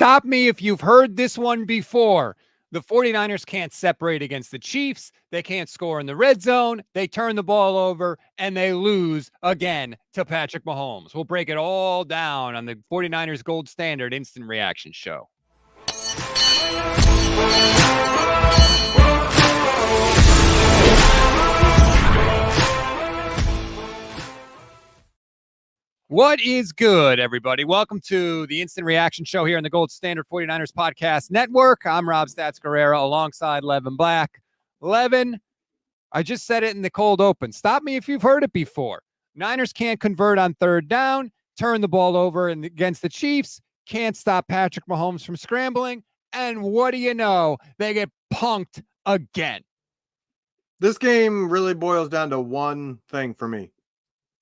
Stop me if you've heard this one before. The 49ers can't separate against the Chiefs. They can't score in the red zone. They turn the ball over, and they lose again to Patrick Mahomes. We'll break it all down on the 49ers Gold Standard Instant Reaction Show. What is good, everybody? Welcome to the Instant Reaction Show here on the Gold Standard 49ers Podcast Network. I'm Rob Stats Guerrera alongside Levin Black. Levin, I just said it in the cold open. Stop me if you've heard it before. Niners can't convert on third down, turn the ball over against the Chiefs, can't stop Patrick Mahomes from scrambling, and what do you know? They get punked again. This game really boils down to one thing for me.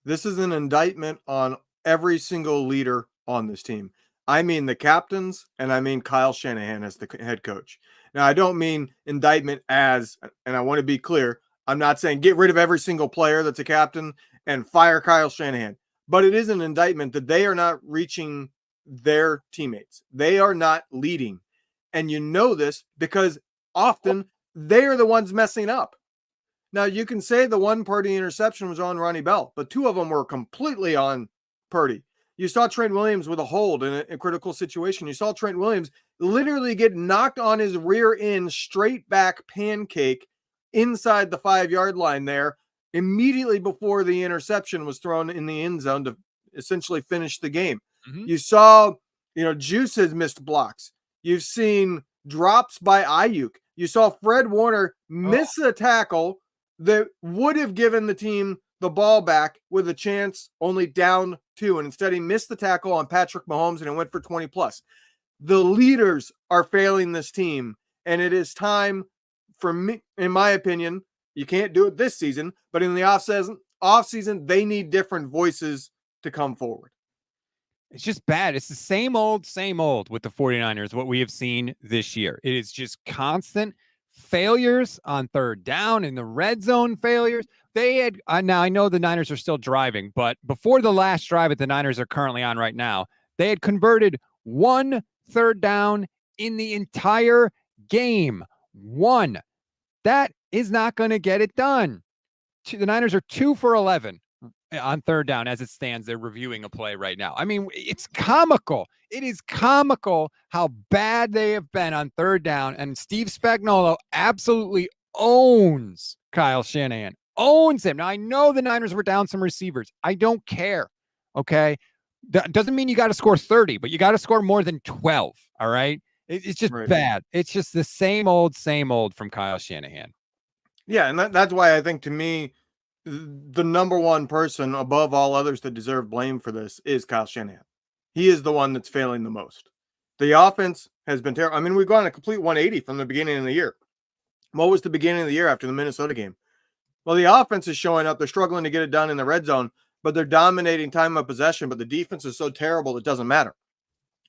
This is an indictment on every single leader on this team. I mean the captains, and I mean Kyle Shanahan as the head coach. Now, I don't mean indictment as, and I want to be clear, I'm not saying get rid of every single player that's a captain and fire Kyle Shanahan. But it is an indictment that they are not reaching their teammates. They are not leading. And you know this because often they are the ones messing up. Now, you can say the one Purdy interception was on Ronnie Bell, but two of them were completely on Purdy. You saw Trent Williams with a hold in a critical situation. You saw Trent Williams literally get knocked on his rear end, straight back pancake inside the 5-yard line there immediately before the interception was thrown in the end zone to essentially finish the game. Mm-hmm. You saw, Juice has missed blocks. You've seen drops by Aiyuk. You saw Fred Warner miss a tackle that would have given the team the ball back with a chance only down 2. And instead he missed the tackle on Patrick Mahomes and it went for 20 plus. The leaders are failing this team. And it is time for me, in my opinion, you can't do it this season, but in the off season, they need different voices to come forward. It's just bad. It's the same old with the 49ers, what we have seen this year. It is just constant failures on third down in the red zone failures. They had, now I know the Niners are still driving, but before the last drive that the Niners are currently on right now, they had converted 1 third down in the entire game. 1. That is not going to get it done. The Niners are 2 for 11 on third down as it stands. They're reviewing a play right now. I mean, it's comical. It is comical how bad they have been on third down. And Steve Spagnuolo absolutely owns Kyle Shanahan, owns him. Now, I know the Niners were down some receivers. I don't care. Okay. That doesn't mean you got to score 30, but you got to score more than 12. All right. It's just bad. It's just the same old from Kyle Shanahan. Yeah. And that's why I think, to me, the number one person above all others that deserve blame for this is Kyle Shanahan. He is the one that's failing the most. The offense has been terrible. I mean, we've gone a complete 180 from the beginning of the year. What was the beginning of the year after the Minnesota game? Well, the offense is showing up. They're struggling to get it done in the red zone, but they're dominating time of possession, but the defense is so terrible it doesn't matter.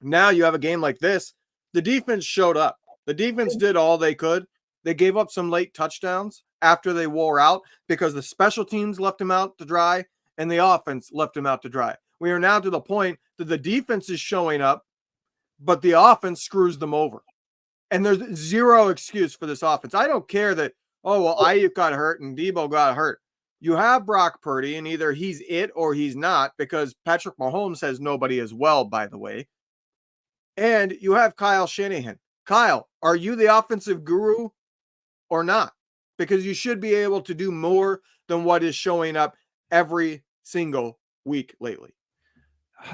Now you have a game like this. The defense showed up. The defense did all they could. They gave up some late touchdowns after they wore out because the special teams left them out to dry and the offense left them out to dry. We are now to the point that the defense is showing up, but the offense screws them over. And there's zero excuse for this offense. I don't care that, Aiyuk got hurt and Deebo got hurt. You have Brock Purdy, and either he's it or he's not, because Patrick Mahomes has nobody as well, by the way. And you have Kyle Shanahan. Kyle, are you the offensive guru or not? Because you should be able to do more than what is showing up every single week lately.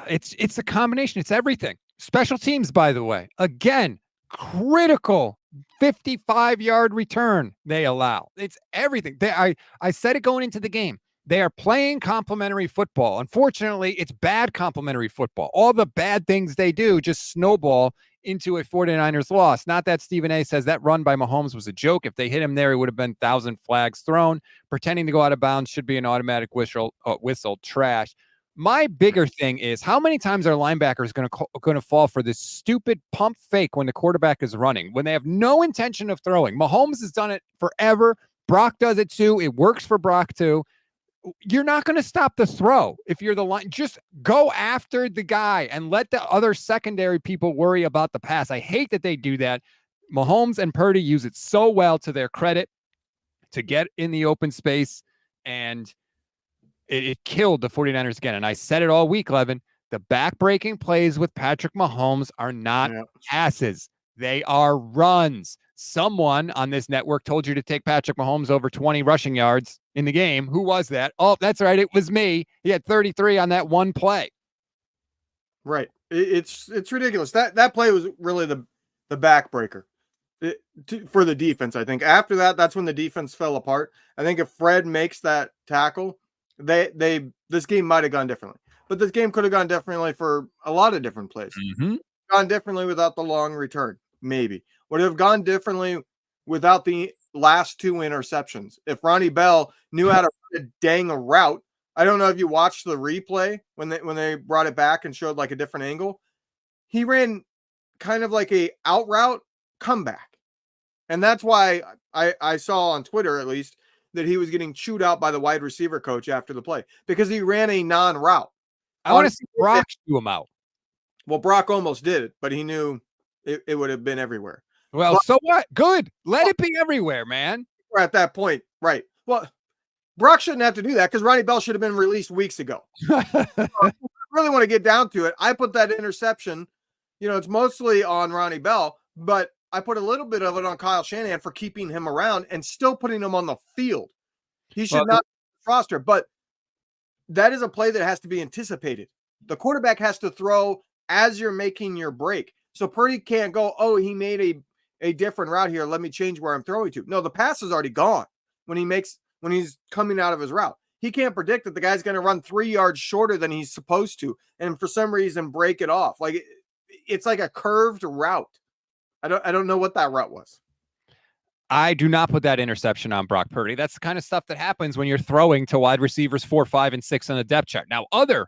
It's a combination. It's everything. Special teams, by the way, again, critical 55-yard return they allow. It's everything. I said it going into the game. They are playing complimentary football. Unfortunately, it's bad complimentary football. All the bad things they do just snowball into a 49ers loss. Not that Stephen A says that run by Mahomes was a joke. If they hit him there, it would have been 1,000 flags thrown. Pretending to go out of bounds should be an automatic whistle. Trash. My bigger thing is, how many times are linebackers going to fall for this stupid pump fake when the quarterback is running, when they have no intention of throwing? Mahomes has done it forever. Brock does it too. It works for Brock too. you're not going to stop the throw if you're the line. Just go after the guy and let the other secondary people worry about the pass. I hate that they do that. Mahomes and Purdy use it so well, to their credit, to get in the open space, and it killed the 49ers again. And I said it all week, Levin. The backbreaking plays with Patrick Mahomes are not passes. They are runs. Someone on this network told you to take Patrick Mahomes over 20 rushing yards in the game. Who was that? Oh, that's right. It was me. He had 33 on that one play. Right. It's ridiculous. That play was really the backbreaker for the defense. I think after that, that's when the defense fell apart. I think if Fred makes that tackle, this game might have gone differently. But this game could have gone differently for a lot of different plays. Mm-hmm. Gone differently without the long return, maybe. Would have gone differently without the last 2 interceptions. If Ronnie Bell knew how to run a dang route. I don't know if you watched the replay when they brought it back and showed like a different angle. He ran kind of like a out route comeback. And that's why I saw on Twitter, at least, that he was getting chewed out by the wide receiver coach after the play because he ran a non-route. I want to see Brock chew him out. Well, Brock almost did it, but he knew it would have been everywhere. Well, so what? Good. Let it be everywhere, man. We're at that point. Right. Well, Brock shouldn't have to do that because Ronnie Bell should have been released weeks ago. I really want to get down to it. I put that interception, it's mostly on Ronnie Bell, but I put a little bit of it on Kyle Shanahan for keeping him around and still putting him on the field. He should not be on the roster, but that is a play that has to be anticipated. The quarterback has to throw as you're making your break. So Purdy can't go, oh, he made a different route here. Let me change where I'm throwing to. No, the pass is already gone when he's coming out of his route. He can't predict that the guy's going to run 3 yards shorter than he's supposed to, and for some reason break it off. Like it's like a curved route. I don't know what that route was. I do not put that interception on Brock Purdy. That's the kind of stuff that happens when you're throwing to wide receivers 4, 5, and 6 on the depth chart. Now, other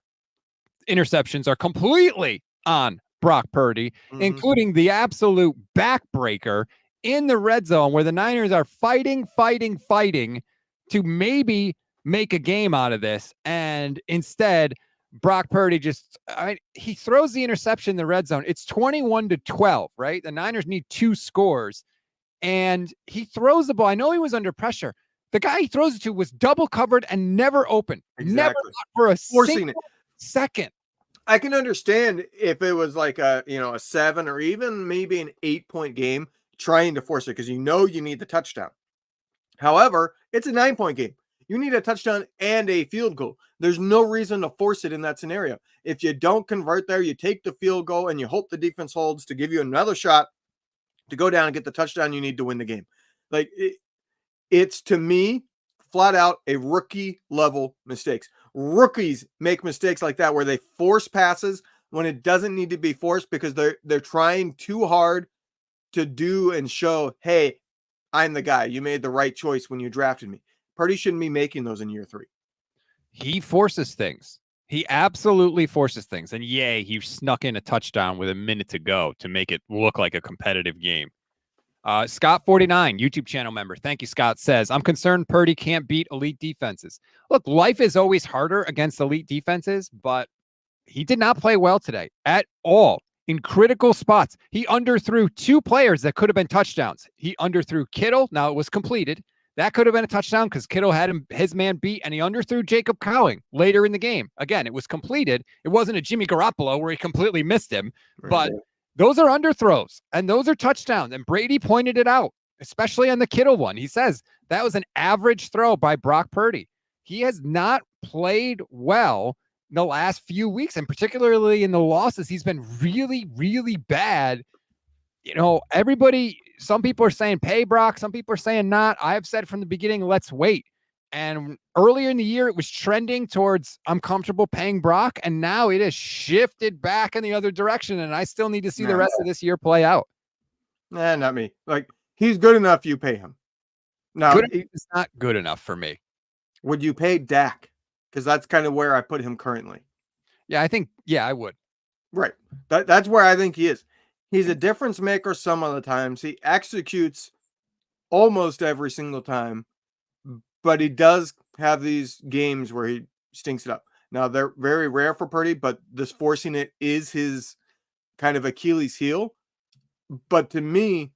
interceptions are completely on Brock Purdy, including the absolute backbreaker in the red zone where the Niners are fighting to maybe make a game out of this. And instead, Brock Purdy he throws the interception in the red zone. It's 21-12, right? The Niners need 2 scores. And he throws the ball. I know he was under pressure. The guy he throws it to was double covered and never open. Exactly. Never for a single second. I can understand if it was like a 7 or even maybe an 8-point game trying to force it because you need the touchdown. However, it's a 9-point game. You need a touchdown and a field goal. There's no reason to force it in that scenario. If you don't convert there, you take the field goal and you hope the defense holds to give you another shot to go down and get the touchdown you need to win the game. Like it's to me flat out a rookie level mistakes. Rookies make mistakes like that where they force passes when it doesn't need to be forced because they're trying too hard to do and show, hey, I'm the guy. You made the right choice when you drafted me. Purdy shouldn't be making those in year 3. He forces things. He absolutely forces things. And yay, he snuck in a touchdown with a minute to go to make it look like a competitive game. Scott49, YouTube channel member. Thank you, Scott, says, I'm concerned Purdy can't beat elite defenses. Look, life is always harder against elite defenses, but he did not play well today at all in critical spots. He underthrew 2 players that could have been touchdowns. He underthrew Kittle. Now it was completed. That could have been a touchdown because Kittle had his man beat, and he underthrew Jacob Cowing later in the game. Again, it was completed. It wasn't a Jimmy Garoppolo where he completely missed him, but those are underthrows, and those are touchdowns, and Brady pointed it out, especially on the Kittle one. He says that was an average throw by Brock Purdy. He has not played well in the last few weeks, and particularly in the losses. He's been really, really bad. Some people are saying pay Brock. Some people are saying not. I have said from the beginning, let's wait. And earlier in the year, it was trending towards I'm comfortable paying Brock. And now it has shifted back in the other direction. And I still need to see the rest of this year play out. Nah, not me. Like, he's good enough. You pay him. No, it's not good enough for me. Would you pay Dak? Because that's kind of where I put him currently. Yeah, I would. Right. That's where I think he is. He's a difference maker some of the times. He executes almost every single time, but he does have these games where he stinks it up. Now, they're very rare for Purdy, but this forcing it is his kind of Achilles heel. But to me,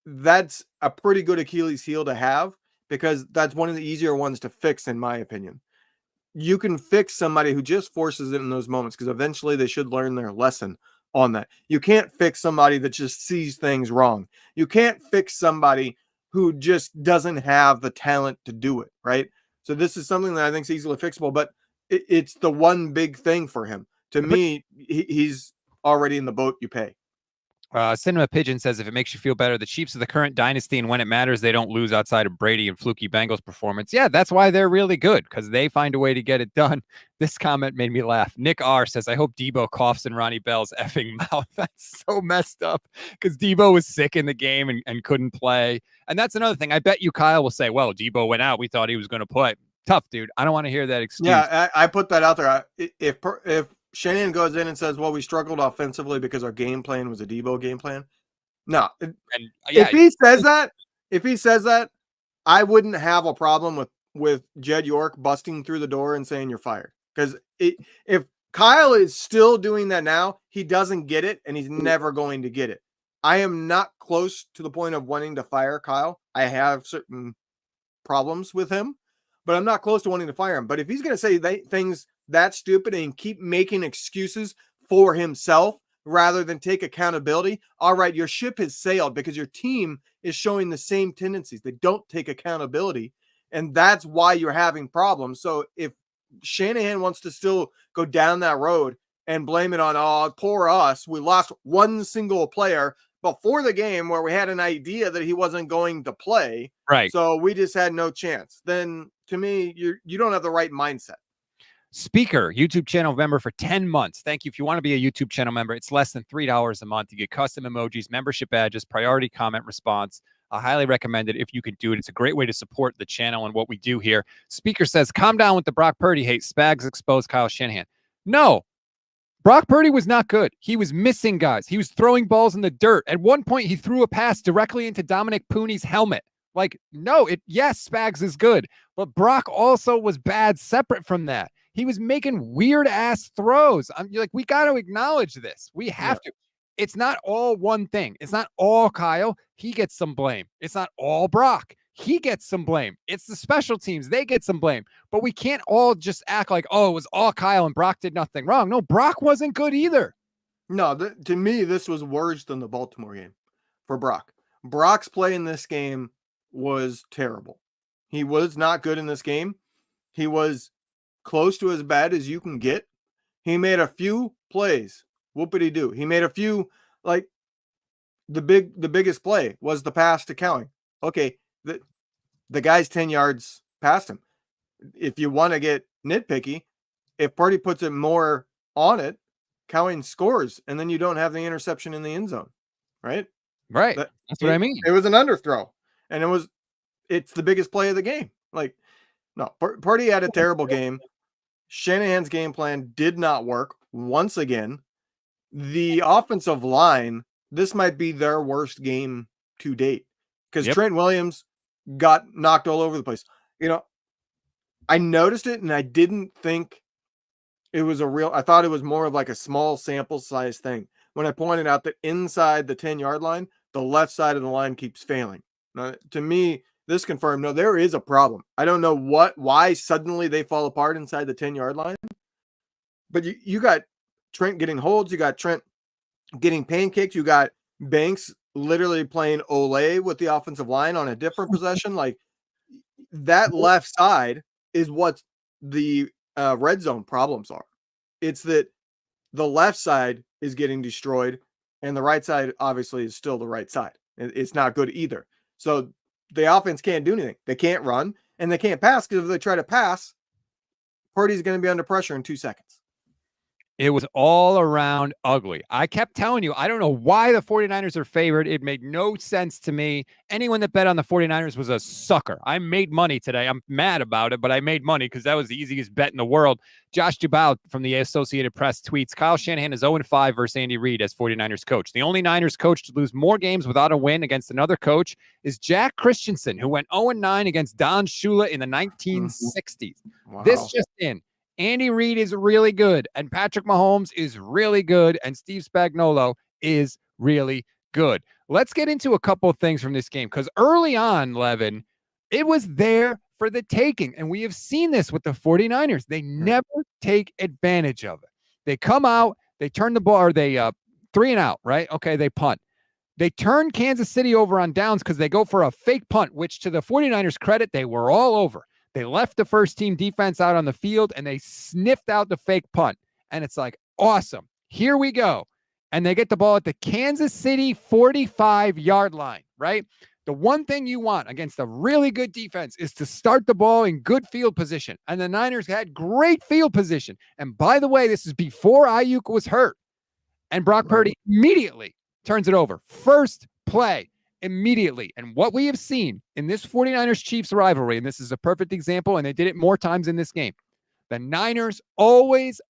that's a pretty good Achilles heel to have because that's one of the easier ones to fix, in my opinion. You can fix somebody who just forces it in those moments because eventually they should learn their lesson on that. You can't fix somebody that just sees things wrong. You can't fix somebody who just doesn't have the talent to do it, right? So this is something that I think is easily fixable, but it's the one big thing for him. To me, he's already in the boat you pay. Cinema Pigeon says, if it makes you feel better, the Chiefs are the current dynasty, and when it matters, they don't lose outside of Brady and fluky Bengals performance. Yeah, that's why they're really good, because they find a way to get it done. This comment made me laugh. Nick R says, I hope Deebo coughs in Ronnie Bell's effing mouth. That's so messed up, because Deebo was sick in the game and couldn't play. And that's another thing. I bet you Kyle will say, well, Deebo went out. We thought he was going to play. Tough, dude. I don't want to hear that excuse. Yeah, I put that out there. If Shanahan goes in and says, well, we struggled offensively because our game plan was a Deebo game plan, no. If he says that, I wouldn't have a problem with Jed York busting through the door and saying you're fired. Because if Kyle is still doing that now, he doesn't get it, and he's never going to get it. I am not close to the point of wanting to fire Kyle. I have certain problems with him, but I'm not close to wanting to fire him. But if he's going to say things that stupid and keep making excuses for himself, rather than take accountability, all right, your ship has sailed because your team is showing the same tendencies. They don't take accountability, and that's why you're having problems. So if Shanahan wants to still go down that road and blame it on, oh, poor us, we lost one single player before the game where we had an idea that he wasn't going to play, right? So we just had no chance. Then to me, you don't have the right mindset. Speaker, YouTube channel member for 10 months. Thank you. If you want to be a YouTube channel member, it's less than $3 a month. You get custom emojis, membership badges, priority comment response. I highly recommend it if you can do it. It's a great way to support the channel and what we do here. Speaker says, calm down with the Brock Purdy hate. Spags exposed Kyle Shanahan. No, Brock Purdy was not good. He was missing guys. He was throwing balls in the dirt. At one point, he threw a pass directly into Dominic Pooney's helmet. Like, no, yes, Spags is good, but Brock also was bad separate from that. He was making weird ass throws. You're like, we got to acknowledge this. We have to. It's not all one thing. It's not all Kyle. He gets some blame. It's not all Brock. He gets some blame. It's the special teams. They get some blame. But we can't all just act like, oh, it was all Kyle and Brock did nothing wrong. No, Brock wasn't good either. No, to me, this was worse than the Baltimore game for Brock. Brock's play in this game was terrible. He was not good in this game. He was close to as bad as you can get. He made a few plays. Whoopity-doo. He made a few, like the biggest play was the pass to Cowing. Okay, the guy's 10 yards past him. If you want to get nitpicky, if Purdy puts it more on it, Cowing scores, and then you don't have the interception in the end zone, right? Right. That's what I mean. It was an underthrow, and it's the biggest play of the game. Like, no, Purdy had a terrible game. Shanahan's game plan did not work once again. The offensive line, this might be their worst game to date because Trent Williams got knocked all over the place. I noticed it and I didn't think it was I thought it was more of like a small sample size thing when I pointed out that inside the 10-yard line, the left side of the line keeps failing. Now, to me, this confirmed, no, there is a problem. I don't know why suddenly they fall apart inside the 10-yard line, but you got Trent getting holds, you got Trent getting pancakes, you got Banks literally playing Olay with the offensive line on a different possession. Like, that left side is what the red zone problems are. It's that the left side is getting destroyed and the right side obviously is still the right side. It's not good either. So the offense can't do anything. They can't run and they can't pass because if they try to pass, Purdy's going to be under pressure in 2 seconds. It was all around ugly. I kept telling you, I don't know why the 49ers are favored. It made no sense to me. Anyone that bet on the 49ers was a sucker. I made money today. I'm mad about it, but I made money because that was the easiest bet in the world. Josh Dubow from the Associated Press tweets, Kyle Shanahan is 0-5 versus Andy Reid as 49ers coach. The only Niners coach to lose more games without a win against another coach is Jack Christensen, who went 0-9 against Don Shula in the 1960s. Wow. This just in. Andy Reid is really good, and Patrick Mahomes is really good, and Steve Spagnuolo is really good. Let's get into a couple of things from this game, because early on, Levin, it was there for the taking, and we have seen this with the 49ers. They never take advantage of it. They come out, they turn the ball, or they 3 and out, right? Okay, they punt. They turn Kansas City over on downs because they go for a fake punt, which to the 49ers' credit, they were all over. They left the first team defense out on the field and they sniffed out the fake punt. And it's like, awesome. Here we go. And they get the ball at the Kansas City 45-yard line, right? The one thing you want against a really good defense is to start the ball in good field position. And the Niners had great field position. And by the way, this is before Aiyuk was hurt. And Brock Purdy immediately turns it over. First play. Immediately. And what we have seen in this 49ers Chiefs rivalry, and this is a perfect example, and they did it more times in this game, the Niners always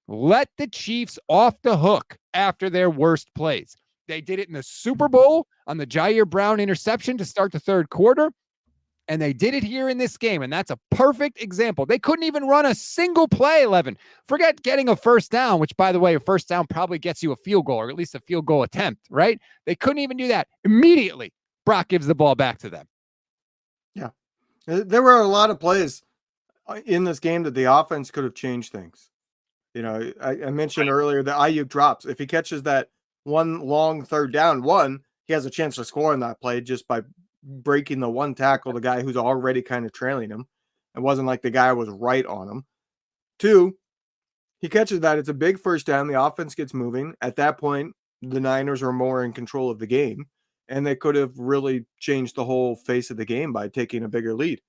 let the Chiefs off the hook after their worst plays. They did it in the Super Bowl on the Jair Brown interception to start the third quarter. And they did it here in this game, and that's a perfect example. They couldn't even run a single play, 11. Forget getting a first down, which, by the way, a first down probably gets you a field goal, or at least a field goal attempt, right? They couldn't even do that. Immediately, Brock gives the ball back to them. Yeah. There were a lot of plays in this game that the offense could have changed things. You know, I mentioned earlier that Aiyuk drops. If he catches that one long third down, he has a chance to score on that play just by breaking the one tackle, the guy who's already kind of trailing him. It wasn't like the guy was right on him. 2, he catches that. It's a big first down. The offense gets moving. At that point, the Niners are more in control of the game, and they could have really changed the whole face of the game by taking a bigger lead.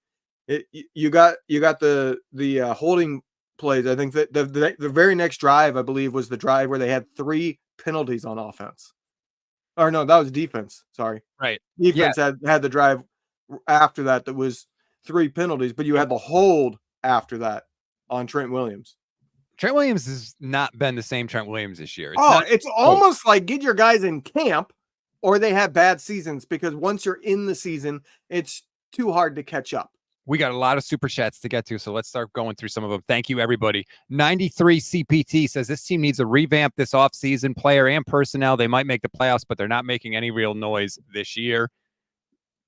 You got the holding plays. I think that the very next drive, I believe, was the drive where they had 3 penalties on offense. Or no, that was defense. Sorry. Right. Defense had the drive after that was 3 penalties, but you had the hold after that on Trent Williams. Trent Williams has not been the same Trent Williams this year. It's almost like get your guys in camp or they have bad seasons, because once you're in the season, it's too hard to catch up. We got a lot of super chats to get to, so let's start going through some of them. Thank you, everybody. 93 CPT says this team needs a revamp this offseason, player and personnel. They might make the playoffs, but they're not making any real noise this year.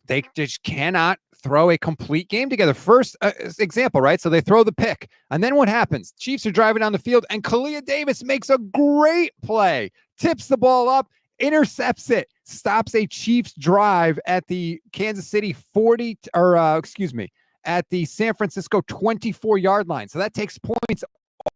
They just cannot throw a complete game together. First example, right? So they throw the pick, and then what happens? Chiefs are driving down the field, and Kalia Davis makes a great play, tips the ball up, intercepts it, stops a Chiefs drive at the Kansas City at the San Francisco 24-yard line. So that takes points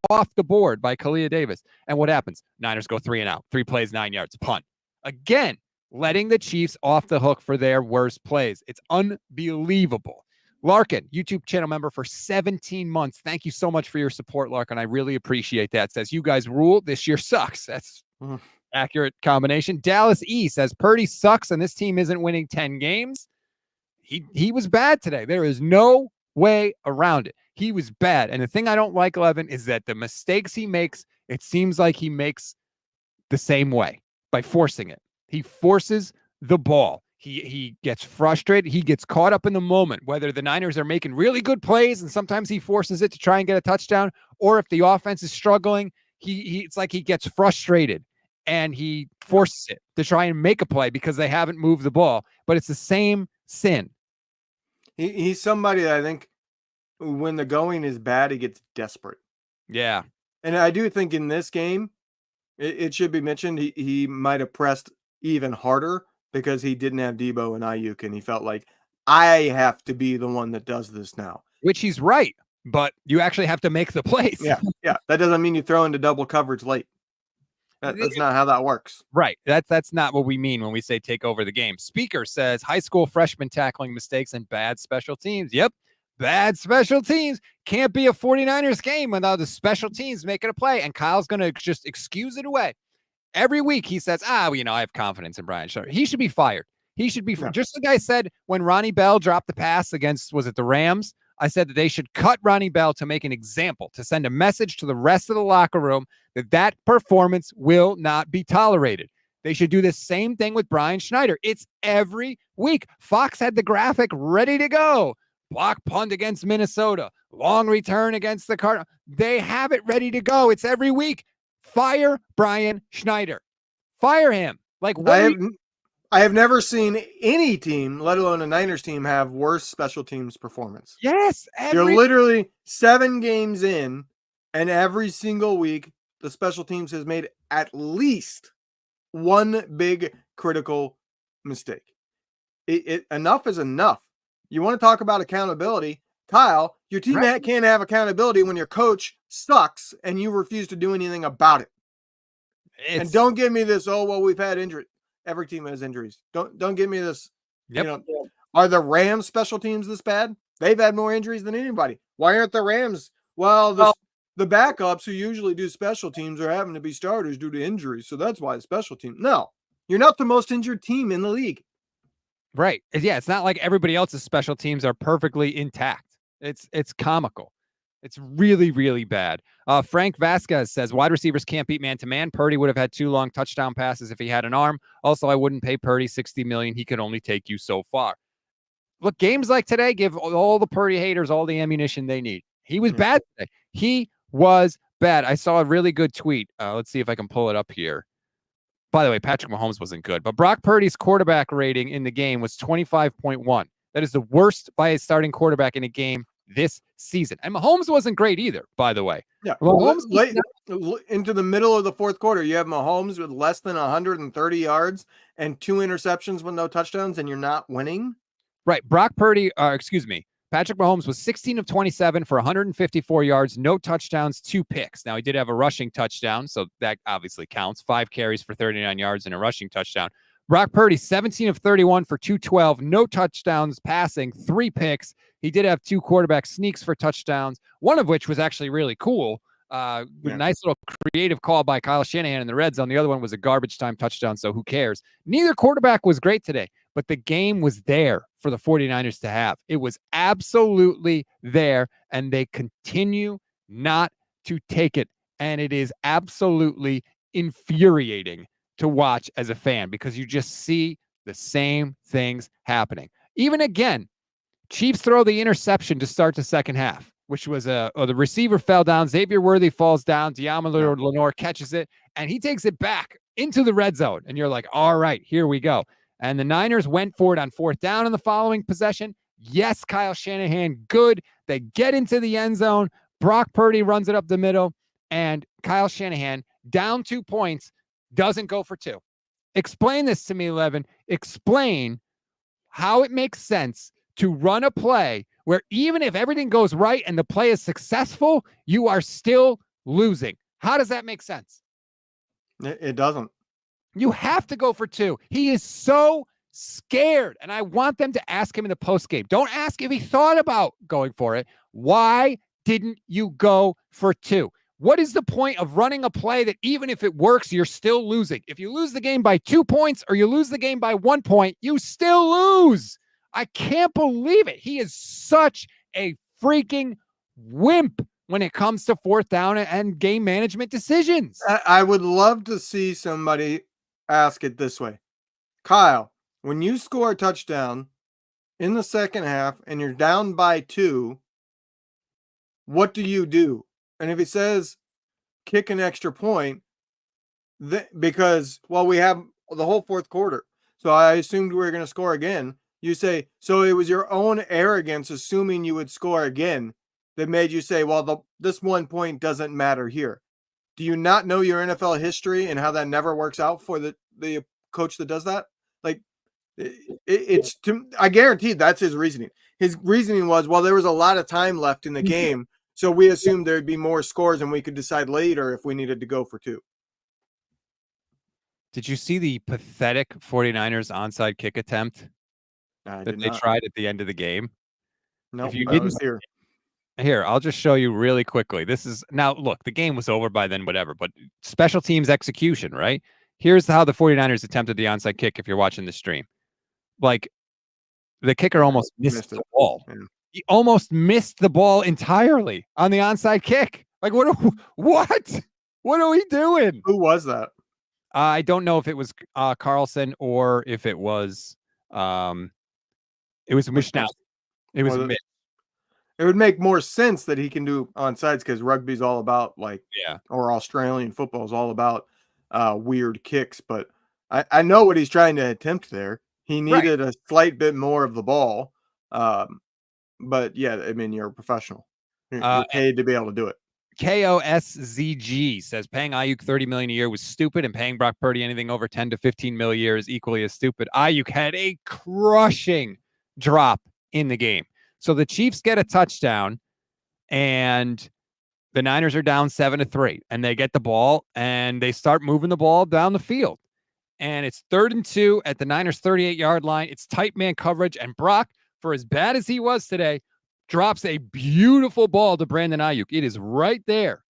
off the board by Kalia Davis. And what happens? Niners go 3 and out. 3 plays, 9 yards, punt. Again, letting the Chiefs off the hook for their worst plays. It's unbelievable. Larkin, YouTube channel member for 17 months. Thank you so much for your support, Larkin. I really appreciate that. Says, you guys rule. This year sucks. That's accurate combination. Dallas E says, Purdy sucks and this team isn't winning 10 games. He was bad today. There is no way around it. He was bad. And the thing I don't like, Levin, is that the mistakes he makes, it seems like he makes the same way by forcing it. He forces the ball. He gets frustrated. He gets caught up in the moment, whether the Niners are making really good plays and sometimes he forces it to try and get a touchdown, or if the offense is struggling, it's like he gets frustrated and he forces it to try and make a play because they haven't moved the ball. But it's the same sin. He's somebody that I think when the going is bad, he gets desperate. Yeah. And I do think in this game, it should be mentioned, he might have pressed even harder because he didn't have Deebo and Aiyuk, and he felt like, I have to be the one that does this now. Which he's right, but you actually have to make the plays. Yeah. That doesn't mean you throw into double coverage late. That's not how that works. Right. That's not what we mean when we say take over the game. Speaker says high school freshman tackling mistakes and bad special teams. Yep. bad special teams. Can't be a 49ers game without the special teams making a play. And Kyle's going to just excuse it away. Every week he says, well, I have confidence in Brian Schneider. He should be fired. He should be just like I said when Ronnie Bell dropped the pass against, was it the Rams? I said that they should cut Ronnie Bell to make an example, to send a message to the rest of the locker room that performance will not be tolerated. They should do the same thing with Brian Schneider. It's every week. Fox had the graphic ready to go. Block punt against Minnesota. Long return against the Cardinals. They have it ready to go. It's every week. Fire Brian Schneider. Fire him. Like what? I have never seen any team, let alone a Niners team, have worse special teams performance. Yes. You're literally 7 games in, and every single week, the special teams has made at least one big critical mistake. Enough is enough. You want to talk about accountability? Kyle, your team can't have accountability when your coach sucks and you refuse to do anything about it. And don't give me this, we've had injury. Every team has injuries. Don't give me this. Yep. Are the Rams special teams this bad? They've had more injuries than anybody. Why aren't the Rams? Well, the backups who usually do special teams are having to be starters due to injuries. So that's why it's special team. No, you're not the most injured team in the league. Right. Yeah. It's not like everybody else's special teams are perfectly intact. It's comical. It's really, really bad. Frank Vasquez says wide receivers can't beat man-to-man. Purdy would have had 2 long touchdown passes if he had an arm. Also, I wouldn't pay Purdy $60 million. He could only take you so far. Look, games like today give all the Purdy haters all the ammunition they need. He was bad today. He was bad. I saw a really good tweet. Let's see if I can pull it up here. By the way, Patrick Mahomes wasn't good, but Brock Purdy's quarterback rating in the game was 25.1. That is the worst by a starting quarterback in a game this season. And Mahomes wasn't great either, by the way. Yeah. Mahomes late into the middle of the fourth quarter, you have Mahomes with less than 130 yards and 2 interceptions with no touchdowns, and you're not winning. Right. Patrick Mahomes was 16 of 27 for 154 yards, no touchdowns, 2 picks. Now, he did have a rushing touchdown, so that obviously counts. 5 carries for 39 yards and a rushing touchdown. Brock Purdy, 17 of 31 for 212, no touchdowns passing, 3 picks. He did have 2 quarterback sneaks for touchdowns, one of which was actually really cool. Nice little creative call by Kyle Shanahan in the red zone. The other one was a garbage time touchdown, so who cares? Neither quarterback was great today, but the game was there for the 49ers to have. It was absolutely there, and they continue not to take it. And it is absolutely infuriating to watch as a fan because you just see the same things happening. Even again, Chiefs throw the interception to start the second half, which was the receiver fell down. Xavier Worthy falls down. Diamond Lenore catches it, and he takes it back into the red zone. And you're like, all right, here we go. And the Niners went for it on 4th down in the following possession. Yes, Kyle Shanahan, good. They get into the end zone. Brock Purdy runs it up the middle, and Kyle Shanahan, down 2 points, doesn't go for 2. Explain this to me, Levin. Explain how it makes sense to run a play where even if everything goes right and the play is successful, you are still losing. How does that make sense? It doesn't. You have to go for 2. He is so scared, and I want them to ask him in the postgame. Don't ask if he thought about going for it. Why didn't you go for 2? What is the point of running a play that even if it works, you're still losing? If you lose the game by 2 points or you lose the game by 1 point, you still lose. I can't believe it. He is such a freaking wimp when it comes to 4th down and game management decisions. I would love to see somebody ask it this way. Kyle, when you score a touchdown in the second half and you're down by 2, what do you do? And if it says kick an extra point, because, we have the whole 4th quarter, so I assumed we were going to score again. You say, so it was your own arrogance assuming you would score again that made you say, this 1 point doesn't matter here. Do you not know your NFL history and how that never works out for the coach that does that? Like, I guarantee that's his reasoning. His reasoning was, there was a lot of time left in the game, so we assumed there'd be more scores and we could decide later if we needed to go for 2. Did you see the pathetic 49ers onside kick attempt that they tried at the end of the game? No, you I didn't was here. Here, I'll just show you really quickly. This is now look, the game was over by then, whatever, but special teams execution, right? Here's how the 49ers attempted the onside kick if you're watching the stream. Like the kicker almost missed the ball. Yeah. He almost missed the ball entirely on the onside kick. Like what what are we doing? Who was that? I don't know if it was Carlson or if it was Mishnah. It was Well, it would make more sense that he can do onsides because rugby's all about or Australian football is all about weird kicks. But I know what he's trying to attempt there. He needed a slight bit more of the ball. But yeah, I mean, you're a professional. You're paid to be able to do it. KOSZG says paying Aiyuk $30 million a year was stupid, and paying Brock Purdy anything over 10 to 15 million a year is equally as stupid. Aiyuk had a crushing drop in the game. So the Chiefs get a touchdown, and the Niners are down 7-3, and they get the ball and they start moving the ball down the field. And it's 3rd and 2 at the Niners 38-yard line. It's tight man coverage, and Brock, for as bad as he was today, drops a beautiful ball to Brandon Aiyuk. It is right there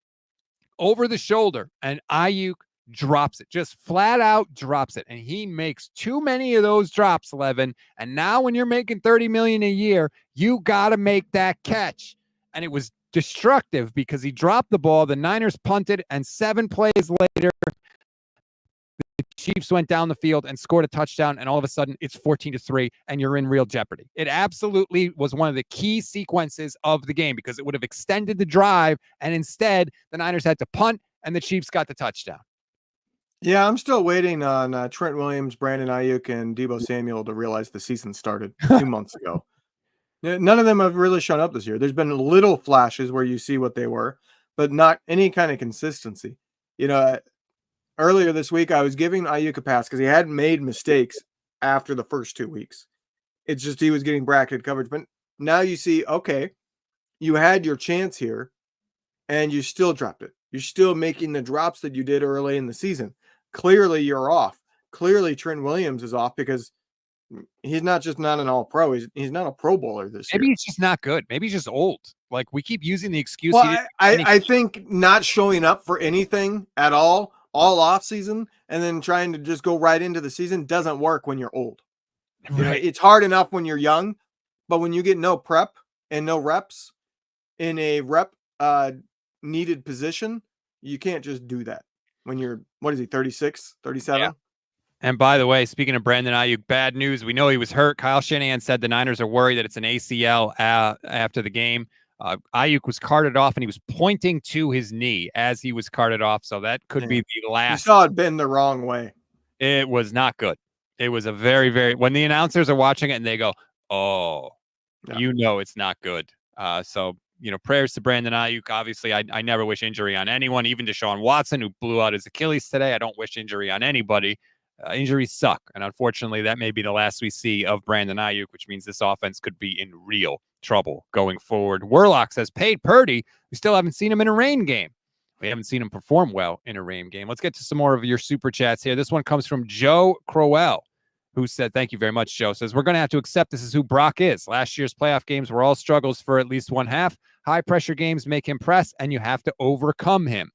over the shoulder, and Aiyuk drops it, just flat out drops it. And he makes too many of those drops, Levin. And now when you're making $30 million a year, you got to make that catch. And it was destructive because he dropped the ball. The Niners punted, and 7 plays later, the Chiefs went down the field and scored a touchdown, and all of a sudden it's 14-3, and you're in real jeopardy. It absolutely was one of the key sequences of the game because it would have extended the drive, and instead the Niners had to punt, and the Chiefs got the touchdown. Yeah, I'm still waiting on Trent Williams, Brandon Aiyuk, and Deebo Samuel to realize the season started 2 months ago. None of them have really shown up this year. There's been little flashes where you see what they were, but not any kind of consistency. Earlier this week, I was giving Aiyuk a pass because he hadn't made mistakes after the first 2 weeks. It's just he was getting bracketed coverage. But now you see, okay, you had your chance here, and you still dropped it. You're still making the drops that you did early in the season. Clearly, you're off. Clearly, Trent Williams is off because he's not just not an all-pro. He's not a Pro Bowler this year. Maybe he's just not good. Maybe he's just old. Like, we keep using the excuse. Well, I think not showing up for anything at all off season and then trying to just go right into the season doesn't work when you're old. Right. It's hard enough when you're young, but when you get no prep and no reps in a rep needed position, you can't just do that when you're, 36, 37? Yeah. And by the way, speaking of Brandon Aiyuk, bad news. We know he was hurt. Kyle Shanahan said the Niners are worried that it's an ACL after the game. Aiyuk was carted off, and he was pointing to his knee as he was carted off. So that could be the last. You saw it bend the wrong way. It was not good. It was a very, very, when the announcers are watching it and they go, oh, it's not good. So, prayers to Brandon Aiyuk. Obviously, I never wish injury on anyone, even Deshaun Watson, who blew out his Achilles today. I don't wish injury on anybody. Injuries suck. And unfortunately, that may be the last we see of Brandon Aiyuk, which means this offense could be in real trouble going forward. Warlock says, paid Purdy. We still haven't seen him in a rain game. We haven't seen him perform well in a rain game. Let's get to some more of your super chats here. This one comes from Joe Crowell, who said, thank you very much, Joe. Says, we're going to have to accept this is who Brock is. Last year's playoff games were all struggles for at least one half. High-pressure games make him press, and you have to overcome him.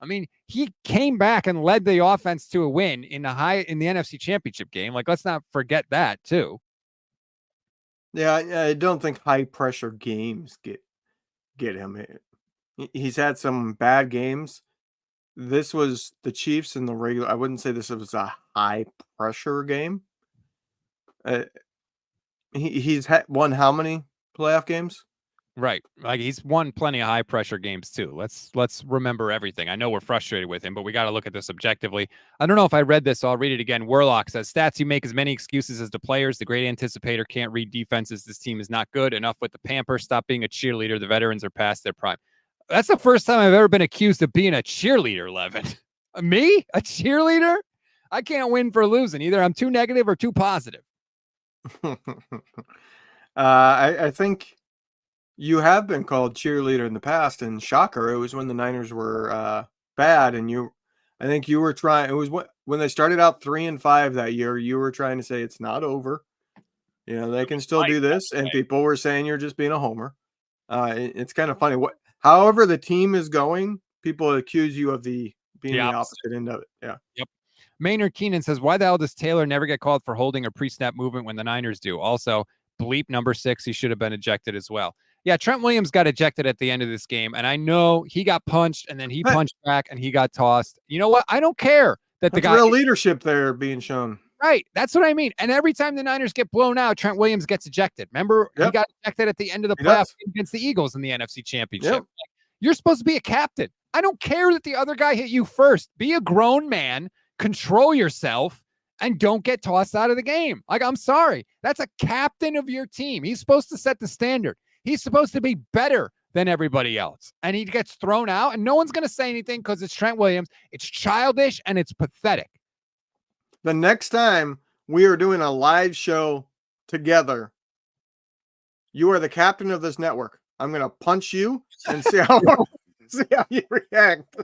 I mean, he came back and led the offense to a win in the NFC Championship game. Like, let's not forget that, too. Yeah, I don't think high-pressure games get him. He's had some bad games. This was the Chiefs in the regular. I wouldn't say this was a high-pressure game. He's won how many playoff games? Right. Like, he's won plenty of high pressure games too. Let's remember everything. I know we're frustrated with him, but we got to look at this objectively. I don't know if I read this, so I'll read it again. Warlock says, stats, you make as many excuses as the players. The great anticipator can't read defenses. This team is not good. Enough with the pamper. Stop being a cheerleader. The veterans are past their prime. That's the first time I've ever been accused of being a cheerleader, Levin. Me? A cheerleader? I can't win for losing. Either I'm too negative or too positive. I think you have been called cheerleader in the past, and shocker, it was when the Niners were bad, and I think you were trying. It was when they started out 3-5 that year. You were trying to say it's not over. They can still do this, and people were saying you're just being a homer. It's kind of funny. However the team is going, people accuse you of being the opposite end of it. Yeah. Yep. Maynard Keenan says, why the hell does Taylor never get called for holding a pre-snap movement when the Niners do? Also, bleep number 6, he should have been ejected as well. Yeah, Trent Williams got ejected at the end of this game, and I know he got punched, and then he punched back, and he got tossed. You know what? I don't care that the guy... real leadership there being shown. Right. That's what I mean. And every time the Niners get blown out, Trent Williams gets ejected. Remember, he got ejected at the end of the playoff against the Eagles in the NFC Championship. Yep. You're supposed to be a captain. I don't care that the other guy hit you first. Be a grown man, control yourself, and don't get tossed out of the game. Like, I'm sorry. That's a captain of your team. He's supposed to set the standard. He's supposed to be better than everybody else. And he gets thrown out, and no one's going to say anything because it's Trent Williams. It's childish, and it's pathetic. The next time we are doing a live show together, you are the captain of this network. I'm going to punch you and see how you react.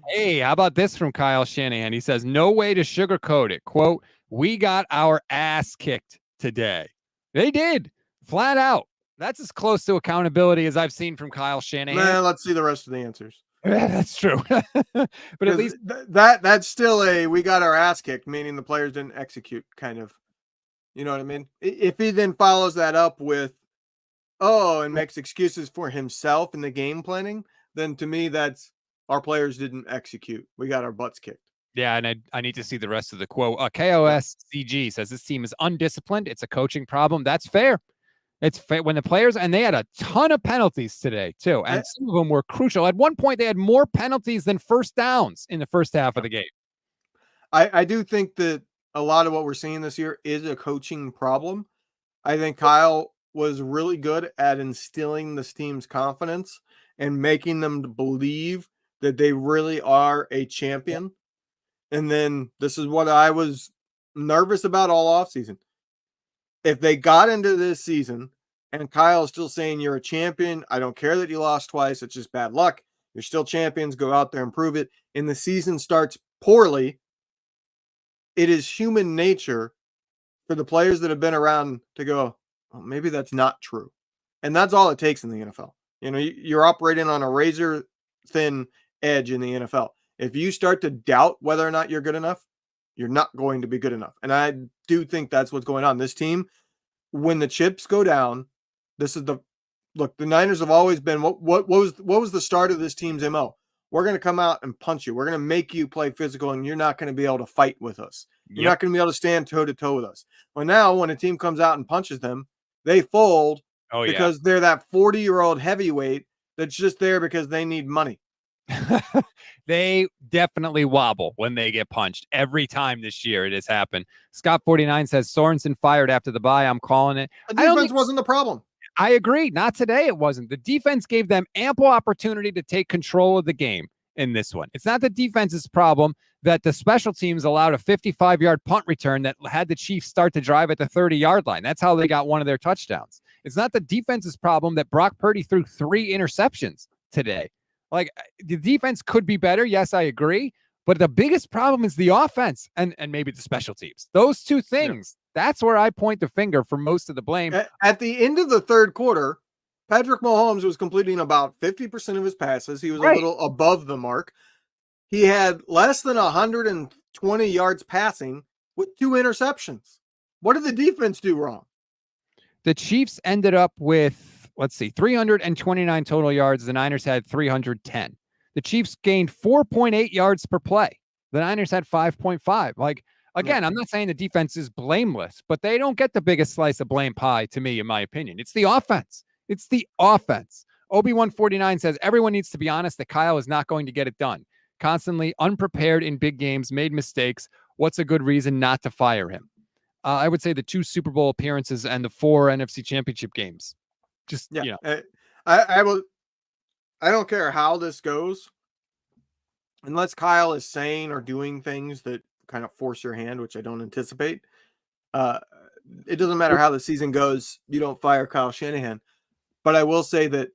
Hey, how about this from Kyle Shanahan? He says, no way to sugarcoat it. Quote, we got our ass kicked today. They did. Flat out. That's as close to accountability as I've seen from Kyle Shanahan. Let's see the rest of the answers. Yeah, that's true. But at least that's still we got our ass kicked, meaning the players didn't execute, kind of. You know what I mean? If he then follows that up with, and makes excuses for himself in the game planning, then to me that's our players didn't execute. We got our butts kicked. Yeah, and I need to see the rest of the quote. KOSCG says this team is undisciplined. It's a coaching problem. That's fair. It's fair when the players, and they had a ton of penalties today too, and some of them were crucial. At one point, they had more penalties than first downs in the first half of the game. I do think that a lot of what we're seeing this year is a coaching problem. I think Kyle was really good at instilling this team's confidence and making them believe that they really are a champion. And then this is what I was nervous about all offseason. If they got into this season and Kyle is still saying you're a champion, I don't care that you lost twice. It's just bad luck. You're still champions. Go out there and prove it. And the season starts poorly. It is human nature for the players that have been around to go, well, maybe that's not true. And that's all it takes in the NFL. You're operating on a razor thin edge in the NFL. If you start to doubt whether or not you're good enough, you're not going to be good enough. And I do think that's what's going on. This team, when the chips go down, the Niners have always been, what was the start of this team's MO? We're going to come out and punch you. We're going to make you play physical, and you're not going to be able to fight with us. You're not going to be able to stand toe-to-toe with us. Well, now when a team comes out and punches them, they fold because they're that 40-year-old heavyweight that's just there because they need money. They definitely wobble when they get punched. Every time this year it has happened. Scott49 says Sorensen fired after the bye. I'm calling it. The defense wasn't the problem. I agree. Not today. It wasn't. The defense gave them ample opportunity to take control of the game in this one. It's not the defense's problem that the special teams allowed a 55-yard punt return that had the Chiefs start to drive at the 30-yard line. That's how they got one of their touchdowns. It's not the defense's problem that Brock Purdy threw 3 interceptions today. Like, the defense could be better. Yes, I agree. But the biggest problem is the offense and maybe the special teams. Those two things, that's where I point the finger for most of the blame. At the end of the third quarter, Patrick Mahomes was completing about 50% of his passes. He was a little above the mark. He had less than 120 yards passing with 2 interceptions. What did the defense do wrong? The Chiefs ended up with, 329 total yards. The Niners had 310. The Chiefs gained 4.8 yards per play. The Niners had 5.5. Like, again, I'm not saying the defense is blameless, but they don't get the biggest slice of blame pie, to me, in my opinion. It's the offense. It's the offense. Obi-149 says, everyone needs to be honest that Kyle is not going to get it done. Constantly unprepared in big games, made mistakes. What's a good reason not to fire him? I would say the 2 Super Bowl appearances and the 4 NFC Championship games. Just, I don't care how this goes, unless Kyle is saying or doing things that kind of force your hand, which I don't anticipate. It doesn't matter how the season goes. You don't fire Kyle Shanahan. But I will say that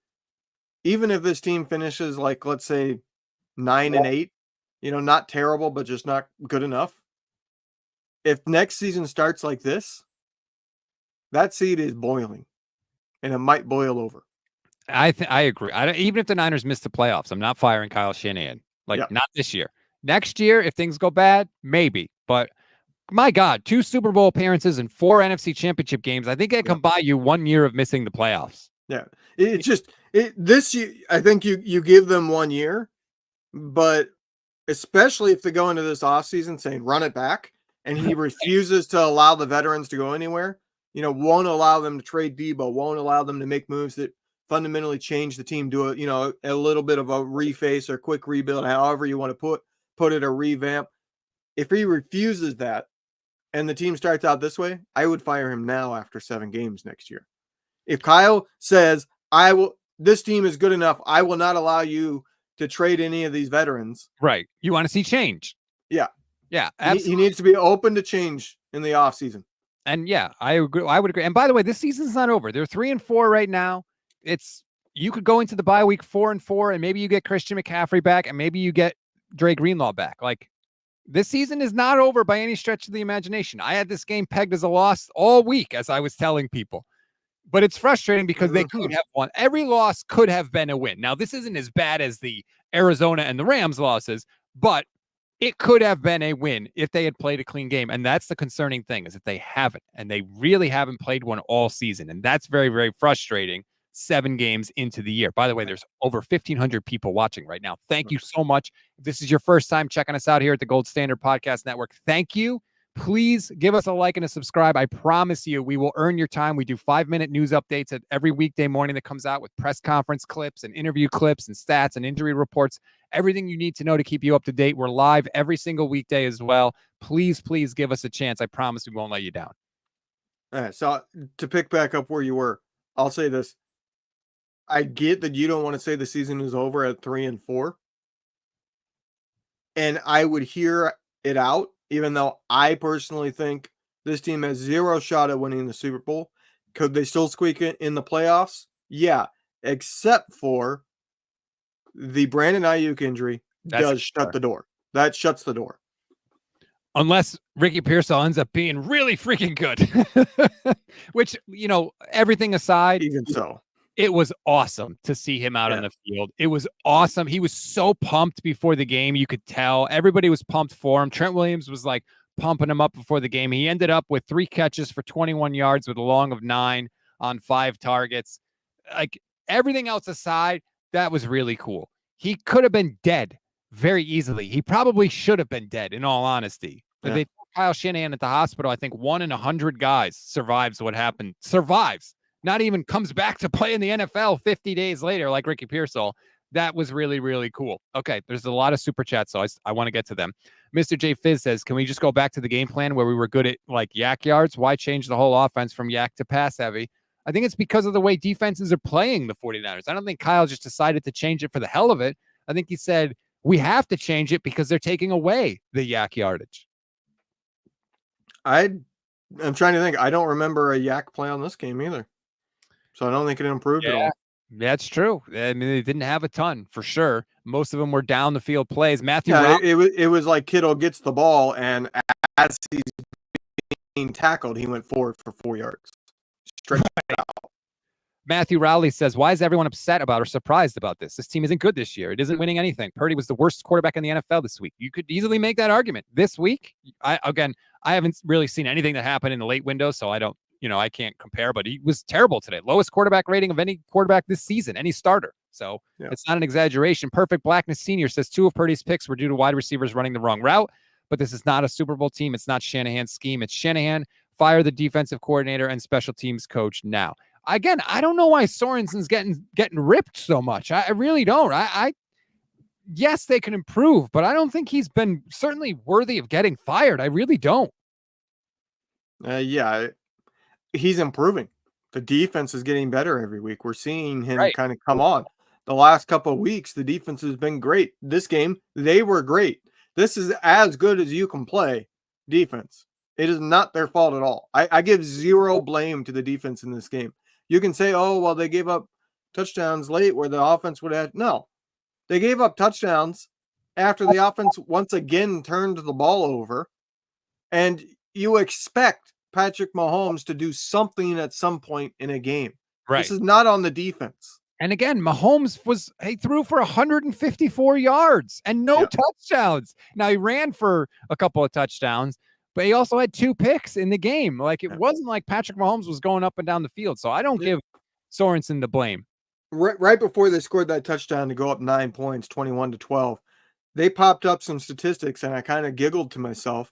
even if this team finishes like, let's say 9-8, not terrible, but just not good enough. If next season starts like this, that seed is boiling, and it might boil over. I agree. Even if the Niners miss the playoffs, I'm not firing Kyle Shanahan. Yeah. Not this year. Next year, if things go bad, maybe. But my God, 2 Super Bowl appearances and 4 NFC Championship games. I think I can buy you 1 year of missing the playoffs. Yeah. It's just this year. I think you give them 1 year, but especially if they go into this offseason saying run it back, and he refuses to allow the veterans to go anywhere. Won't allow them to trade Deebo, won't allow them to make moves that fundamentally change the team, do a little bit of a reface or quick rebuild, however you want to put it, a revamp. If he refuses that and the team starts out this way, I would fire him now after 7 games next year. If Kyle says, this team is good enough, I will not allow you to trade any of these veterans. Right. You want to see change. Yeah. Yeah. Absolutely. He needs to be open to change in the offseason. And yeah, I agree. I would agree. And by the way, this season's not over. They're 3-4 right now. You could go into the bye week 4-4, and maybe you get Christian McCaffrey back, and maybe you get Dre Greenlaw back. This season is not over by any stretch of the imagination. I had this game pegged as a loss all week, as I was telling people. But it's frustrating because they could have won. Every loss could have been a win. Now, this isn't as bad as the Arizona and the Rams losses, but it could have been a win if they had played a clean game. And that's the concerning thing, is that they haven't. And they really haven't played one all season. And that's very, very frustrating 7 games into the year. By the way, there's over 1,500 people watching right now. Thank you so much. If this is your first time checking us out here at the Gold Standard Podcast Network, thank you. Please give us a like and a subscribe. I promise you, we will earn your time. We do 5-minute news updates at every weekday morning that comes out with press conference clips and interview clips and stats and injury reports. Everything you need to know to keep you up to date. We're live every single weekday as well. Please, please give us a chance. I promise we won't let you down. All right. So to pick back up where you were, I'll say this. I get that you don't want to say the season is over at 3-4. And I would hear it out, even though I personally think this team has 0 shot at winning the Super Bowl. Could they still squeak it in the playoffs? Yeah, except for the Brandon Aiyuk injury does shut the door. That shuts the door. Unless Ricky Pearsall ends up being really freaking good. Which, everything aside. Even so. It was awesome to see him out on the field. It was awesome. He was so pumped before the game. You could tell everybody was pumped for him. Trent Williams was pumping him up before the game. He ended up with 3 catches for 21 yards with a long of 9 on 5 targets. Everything else aside, that was really cool. He could have been dead very easily. He probably should have been dead, in all honesty. Yeah. They took Kyle Shanahan at the hospital. I think 1 in 100 guys survives what happened. Survives. Not even comes back to play in the NFL 50 days later, like Ricky Pearsall. That was really, really cool. Okay, there's a lot of super chats, so I want to get to them. Mr. J. Fizz says, can we just go back to the game plan where we were good at yak yards? Why change the whole offense from yak to pass heavy? I think it's because of the way defenses are playing the 49ers. I don't think Kyle just decided to change it for the hell of it. I think he said, we have to change it because they're taking away the yak yardage. I'm trying to think. I don't remember a yak play on this game either. So I don't think it improved at all. That's true. I mean, they didn't have a ton for sure. Most of them were down the field plays. It was like Kittle gets the ball, and as he's being tackled, he went forward for 4 yards. Straight out. Matthew Rowley says, why is everyone upset about or surprised about this? This team isn't good this year. It isn't winning anything. Purdy was the worst quarterback in the NFL this week. You could easily make that argument. This week, I haven't really seen anything that happened in the late window, so I don't. I can't compare, but he was terrible today. Lowest quarterback rating of any quarterback this season, any starter. So It's not an exaggeration. Perfect Blackness Senior says 2 of Purdy's picks were due to wide receivers running the wrong route, but this is not a Super Bowl team. It's not Shanahan's scheme. It's Shanahan. Fire the defensive coordinator and special teams coach now. Again, I don't know why Sorensen's getting ripped so much. I really don't. Yes, they can improve, but I don't think he's been certainly worthy of getting fired. I really don't. He's improving. The defense is getting better every week. We're seeing him kind of come on. The last couple of weeks, the defense has been great. This game, they were great. This is as good as you can play defense. It is not their fault at all. I give 0 blame to the defense in this game. You can say, oh, well, they gave up touchdowns late where the offense would have. No, they gave up touchdowns after the offense once again turned the ball over. And you expect Patrick Mahomes to do something at some point in a game. Right. This is not on the defense. And again, Mahomes he threw for 154 yards and no touchdowns. Now he ran for a couple of touchdowns, but he also had 2 picks in the game. Like, it wasn't like Patrick Mahomes was going up and down the field. So I don't give Sorensen the blame. Right before they scored that touchdown to go up 9 points, 21-12, they popped up some statistics, and I kind of giggled to myself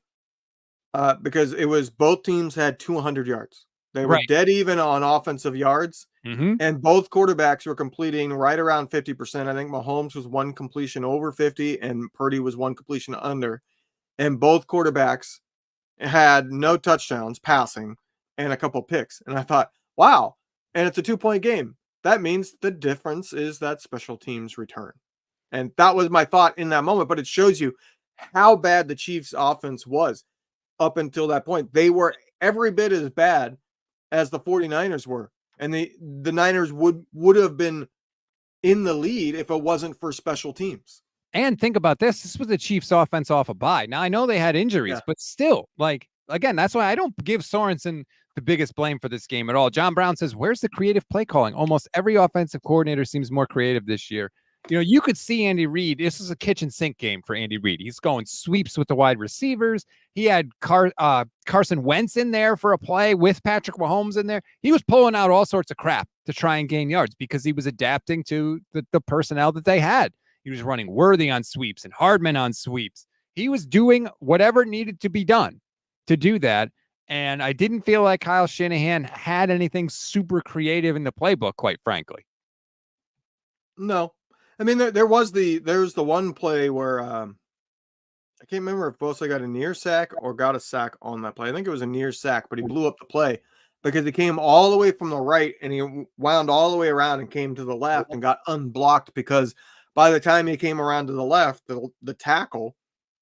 because it was both teams had 200 yards. They were dead even on offensive yards, and both quarterbacks were completing right around 50%. I think Mahomes was 1 completion over 50, and Purdy was 1 completion under. And both quarterbacks had no touchdowns passing and a couple picks. And I thought, wow, and it's a 2-point game. That means the difference is that special teams return. And that was my thought in that moment, but it shows you how bad the Chiefs offense was up until that point. They were every bit as bad as the 49ers were. And the Niners would have been in the lead if it wasn't for special teams. And think about this. This was the Chiefs offense off a bye. Now I know they had injuries, but still, like, again, that's why I don't give Sorensen the biggest blame for this game at all. John Brown says, where's the creative play calling? Almost every offensive coordinator seems more creative this year. You know, you could see Andy Reid. This is a kitchen sink game for Andy Reid. He's going sweeps with the wide receivers. He had Carson Wentz in there for a play with Patrick Mahomes in there. He was pulling out all sorts of crap to try and gain yards because he was adapting to the personnel that they had. He was running Worthy on sweeps and Hardman on sweeps. He was doing whatever needed to be done to do that. And I didn't feel like Kyle Shanahan had anything super creative in the playbook, quite frankly. No. I mean, there's the one play where I can't remember if Bosa got a near sack or got a sack on that play. I think it was a near sack, but he blew up the play because he came all the way from the right and he wound all the way around and came to the left and got unblocked because by the time he came around to the left, the tackle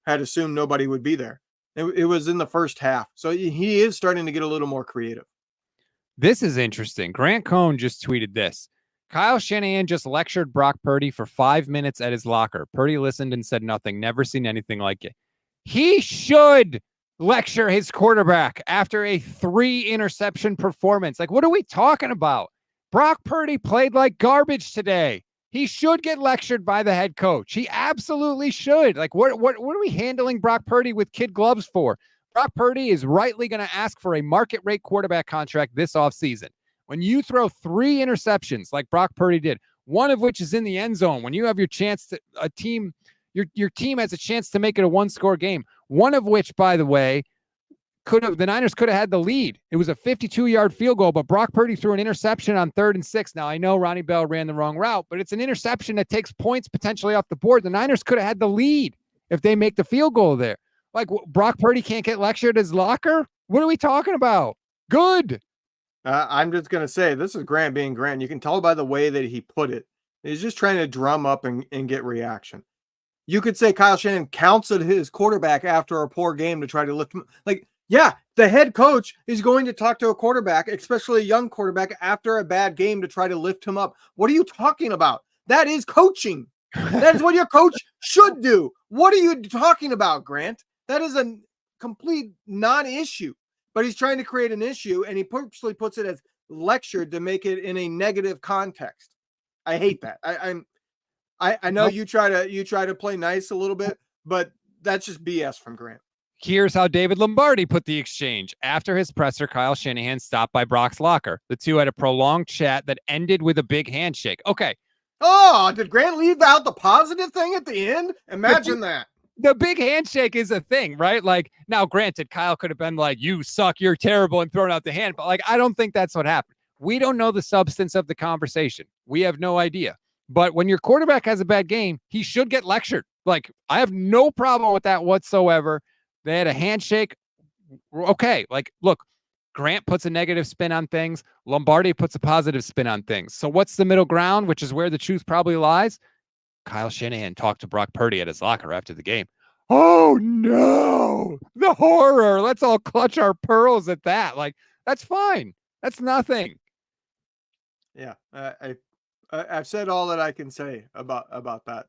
had assumed nobody would be there. It was in the first half. So he is starting to get a little more creative. This is interesting. Grant Cohn just tweeted this. Kyle Shanahan just lectured Brock Purdy for 5 minutes at his locker. Purdy listened and said nothing. Never seen anything like it. He should lecture his quarterback after a 3-interception performance. Like, what are we talking about? Brock Purdy played like garbage today. He should get lectured by the head coach. He absolutely should. Like, what are we handling Brock Purdy with kid gloves for? Brock Purdy is rightly going to ask for a market rate quarterback contract this offseason. When you throw 3 interceptions like Brock Purdy did, one of which is in the end zone, when you have your chance to your team has a chance to make it a 1-score game, one of which, by the way, the Niners could have had the lead. It was a 52-yard field goal, but Brock Purdy threw an interception on 3rd and 6. Now, I know Ronnie Bell ran the wrong route, but it's an interception that takes points potentially off the board. The Niners could have had the lead if they make the field goal there. Like, Brock Purdy can't get lectured at his locker? What are we talking about? Good. I'm just going to say, this is Grant being Grant. You can tell by the way that he put it. He's just trying to drum up and get reaction. You could say Kyle Shanahan counseled his quarterback after a poor game to try to lift him. Like, yeah, the head coach is going to talk to a quarterback, especially a young quarterback, after a bad game to try to lift him up. What are you talking about? That is coaching. That is what your coach should do. What are you talking about, Grant? That is a complete non-issue. But he's trying to create an issue, and he purposely puts it as lectured to make it in a negative context. I hate that. I know you try to play nice a little bit, but that's just BS from Grant. Here's how David Lombardi put the exchange. After his presser, Kyle Shanahan stopped by Brock's locker. The two had a prolonged chat that ended with a big handshake. Okay. Oh, did Grant leave out the positive thing at the end? Imagine that. The big handshake is a thing, right? Like, now granted, Kyle could have been like, you suck, you're terrible, and thrown out the hand. But like, I don't think that's what happened. We don't know the substance of the conversation. We have no idea. But when your quarterback has a bad game, he should get lectured. Like, I have no problem with that whatsoever. They had a handshake. Okay. Like, look, Grant puts a negative spin on things. Lombardi puts a positive spin on things. So what's the middle ground, which is where the truth probably lies? Kyle Shanahan talked to Brock Purdy at his locker after the game. Oh, no. The horror. Let's all clutch our pearls at that. Like, that's fine. That's nothing. Yeah. I've said all that I can say about that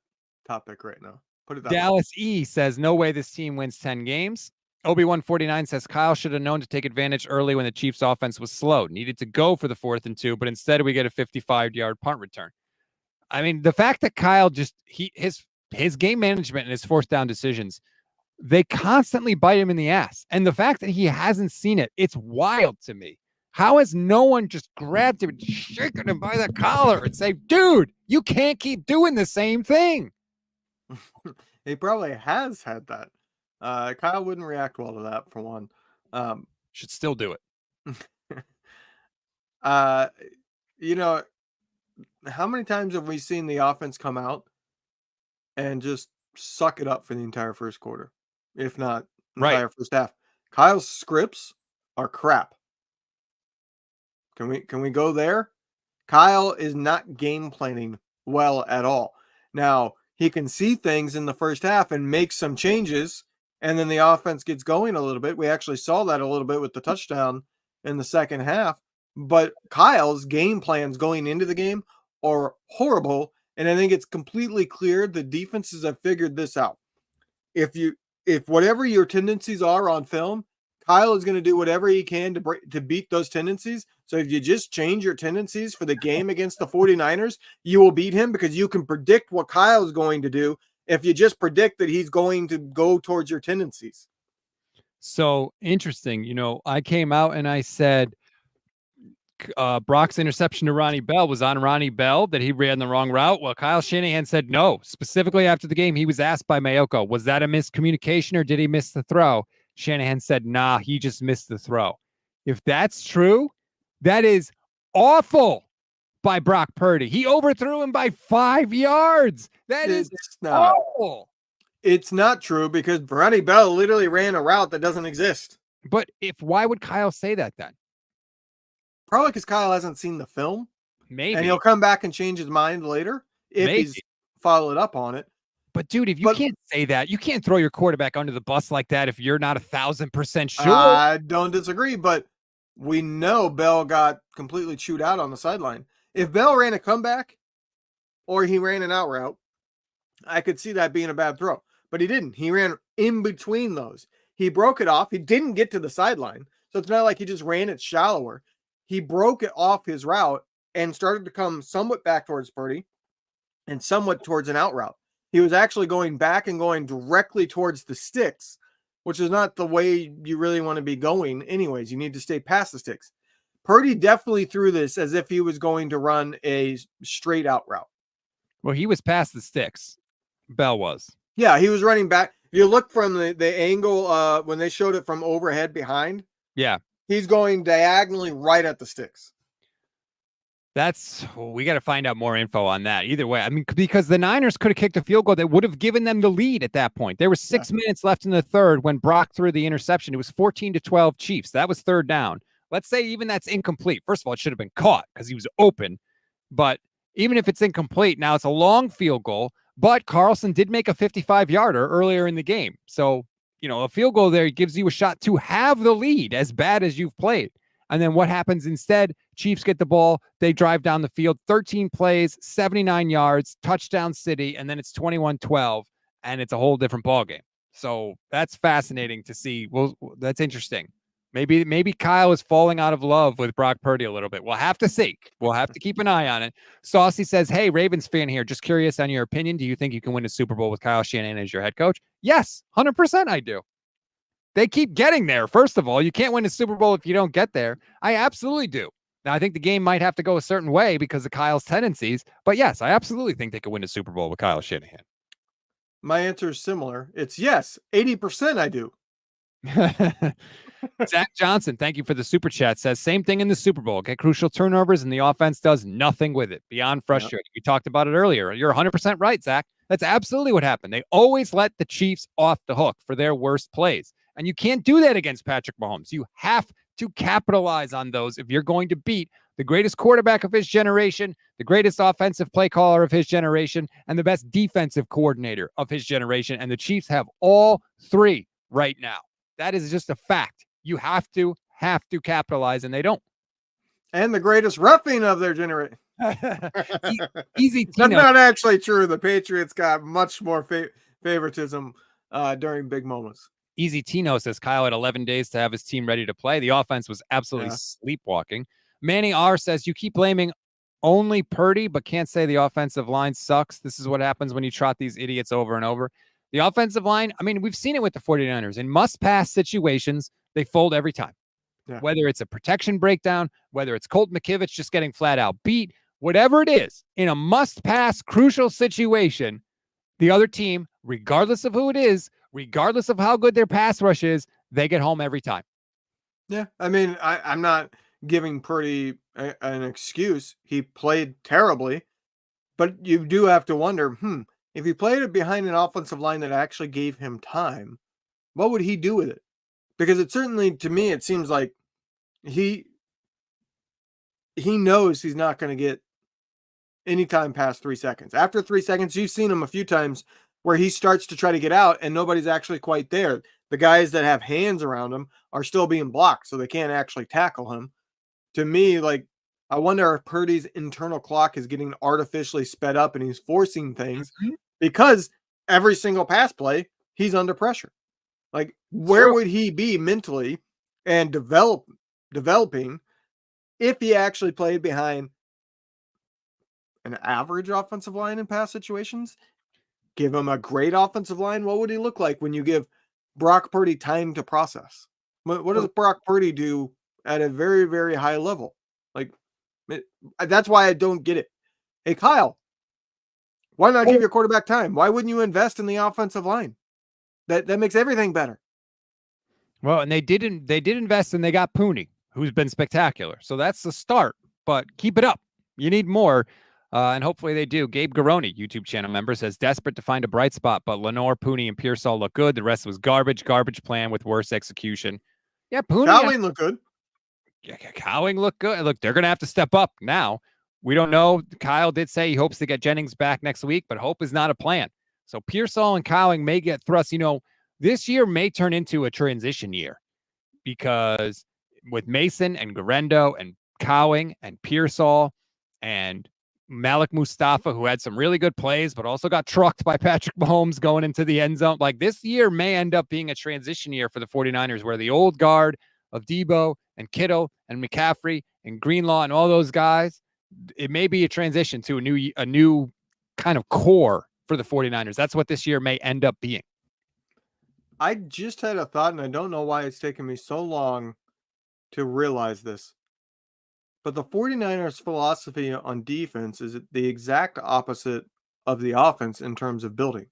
topic right now. Put it that Dallas way. E says, no way this team wins 10 games. Obi-Wan49 says Kyle should have known to take advantage early when the Chiefs offense was slow. Needed to go for the 4th and 2, but instead we get a 55-yard punt return. I mean, the fact that Kyle his game management and his fourth down decisions, they constantly bite him in the ass. And the fact that he hasn't seen it, it's wild to me. How has no one just grabbed him and shaken him by the collar and say, dude, you can't keep doing the same thing? He probably has had that. Kyle wouldn't react well to that, for one. Should still do it. You know, how many times have we seen the offense come out and just suck it up for the entire first quarter, if not entire first half? Kyle's scripts are crap. Can we go there? Kyle is not game planning well at all. Now, he can see things in the first half and make some changes, and then the offense gets going a little bit. We actually saw that a little bit with the touchdown in the second half. But Kyle's game plans going into the game are horrible, and I think it's completely clear the defenses have figured this out. If whatever your tendencies are on film, Kyle is going to do whatever he can to beat those tendencies. So if you just change your tendencies for the game against the 49ers, you will beat him, because you can predict what Kyle is going to do if you just predict that he's going to go towards your tendencies. So interesting. I came out and I said Brock's interception to Ronnie Bell was on Ronnie Bell, that he ran the wrong route. Well, Kyle Shanahan said no. Specifically after the game, he was asked by Mayoko, was that a miscommunication or did he miss the throw? Shanahan said, nah, he just missed the throw. If that's true, that is awful by Brock Purdy. He overthrew him by 5 yards. That is awful. It's not true, because Ronnie Bell literally ran a route that doesn't exist. But why would Kyle say that then? Probably because Kyle hasn't seen the film. Maybe. And he'll come back and change his mind later if he's followed up on it. But dude, if you can't say that, you can't throw your quarterback under the bus like that if you're not 1,000% sure. I don't disagree, but we know Bell got completely chewed out on the sideline. If Bell ran a comeback or he ran an out route, I could see that being a bad throw. But he didn't. He ran in between those. He broke it off. He didn't get to the sideline. So it's not like he just ran it shallower. He broke it off his route and started to come somewhat back towards Purdy and somewhat towards an out route. He was actually going back and going directly towards the sticks, which is not the way you really want to be going anyways. You need to stay past the sticks. Purdy definitely threw this as if he was going to run a straight out route. Well, he was past the sticks. Bell was. Yeah, he was running back. If you look from the angle when they showed it from overhead behind. Yeah. He's going diagonally right at the sticks. We got to find out more info on that. Either way, I mean, because the Niners could have kicked a field goal that would have given them the lead at that point. There was 6 minutes left in the third when Brock threw the interception. It was 14-12 Chiefs. That was third down. Let's say even that's incomplete. First of all, it should have been caught because he was open. But even if it's incomplete, now it's a long field goal. But Carlson did make a 55-yarder earlier in the game. So, a field goal there gives you a shot to have the lead as bad as you've played. And then what happens instead? Chiefs get the ball. They drive down the field, 13 plays, 79 yards, touchdown city, and then it's 21-12, and it's a whole different ballgame. So that's fascinating to see. Well, that's interesting. Maybe Kyle is falling out of love with Brock Purdy a little bit. We'll have to see. We'll have to keep an eye on it. Saucy says, hey, Ravens fan here. Just curious on your opinion. Do you think you can win a Super Bowl with Kyle Shanahan as your head coach? Yes, 100% I do. They keep getting there. First of all, you can't win a Super Bowl if you don't get there. I absolutely do. Now, I think the game might have to go a certain way because of Kyle's tendencies. But yes, I absolutely think they could win a Super Bowl with Kyle Shanahan. My answer is similar. It's yes, 80% I do. Zach Johnson, thank you for the super chat, says same thing in the Super Bowl. Get crucial turnovers and the offense does nothing with it. Beyond frustrating. Yep. We talked about it earlier. You're 100% right, Zach. That's absolutely what happened. They always let the Chiefs off the hook for their worst plays. And you can't do that against Patrick Mahomes. You have to capitalize on those if you're going to beat the greatest quarterback of his generation, the greatest offensive play caller of his generation, and the best defensive coordinator of his generation. And the Chiefs have all three right now. That is just a fact. You have to capitalize, and they don't. And the greatest roughing of their generation. Easy. That's not actually true. The Patriots got much more favoritism during big moments. Easy Tino says Kyle had 11 days to have his team ready to play. The offense was absolutely sleepwalking. Manny R says you keep blaming only Purdy, but can't say the offensive line sucks. This is what happens when you trot these idiots over and over. The offensive line, I mean, we've seen it with the 49ers. In must-pass situations, they fold every time. Yeah. Whether it's a protection breakdown, whether it's Colt McKivitz just getting flat out beat, whatever it is, in a must-pass crucial situation, the other team, regardless of who it is, regardless of how good their pass rush is, they get home every time. Yeah, I mean, I'm not giving Purdy an excuse. He played terribly, but you do have to wonder, if he played it behind an offensive line that actually gave him time, what would he do with it? Because it certainly, to me, it seems like he knows he's not going to get any time past 3 seconds. After 3 seconds, you've seen him a few times where he starts to try to get out and nobody's actually quite there. The guys that have hands around him are still being blocked, so they can't actually tackle him. To me, like, I wonder if Purdy's internal clock is getting artificially sped up and he's forcing things because every single pass play, he's under pressure. Like, where would he be mentally and developing if he actually played behind an average offensive line in pass situations? Give him a great offensive line. What would he look like when you give Brock Purdy time to process? What does Brock Purdy do at a very, very high level? Like, that's why I don't get it. Hey, Kyle, why not give your quarterback time? Why wouldn't you invest in the offensive line? That makes everything better. Well, and they did invest and they got Pooney, who's been spectacular. So that's the start, but keep it up. You need more. And hopefully they do. Gabe Garoni, YouTube channel member, says desperate to find a bright spot, but Lenore, Pooney, and Pearsall look good. The rest was garbage plan with worse execution. Yeah, Pooney. Cowing looked good. Yeah, Cowing looked good. Look, they're going to have to step up now. We don't know. Kyle did say he hopes to get Jennings back next week, but hope is not a plan. So Pearsall and Cowing may get thrust. You know, this year may turn into a transition year because with Mason and Garendo and Cowing and Pearsall and Malik Mustafa, who had some really good plays, but also got trucked by Patrick Mahomes going into the end zone. Like, this year may end up being a transition year for the 49ers where the old guard of Deebo and Kittle and McCaffrey and Greenlaw and all those guys, it may be a transition to a new kind of core for the 49ers. That's what this year may end up being. I just had a thought, and I don't know why it's taken me so long to realize this. But the 49ers' philosophy on defense is the exact opposite of the offense in terms of building.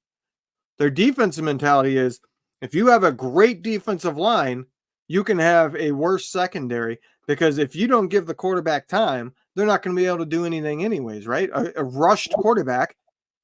Their defensive mentality is, if you have a great defensive line, you can have a worse secondary, because if you don't give the quarterback time, they're not going to be able to do anything anyways, right? A rushed quarterback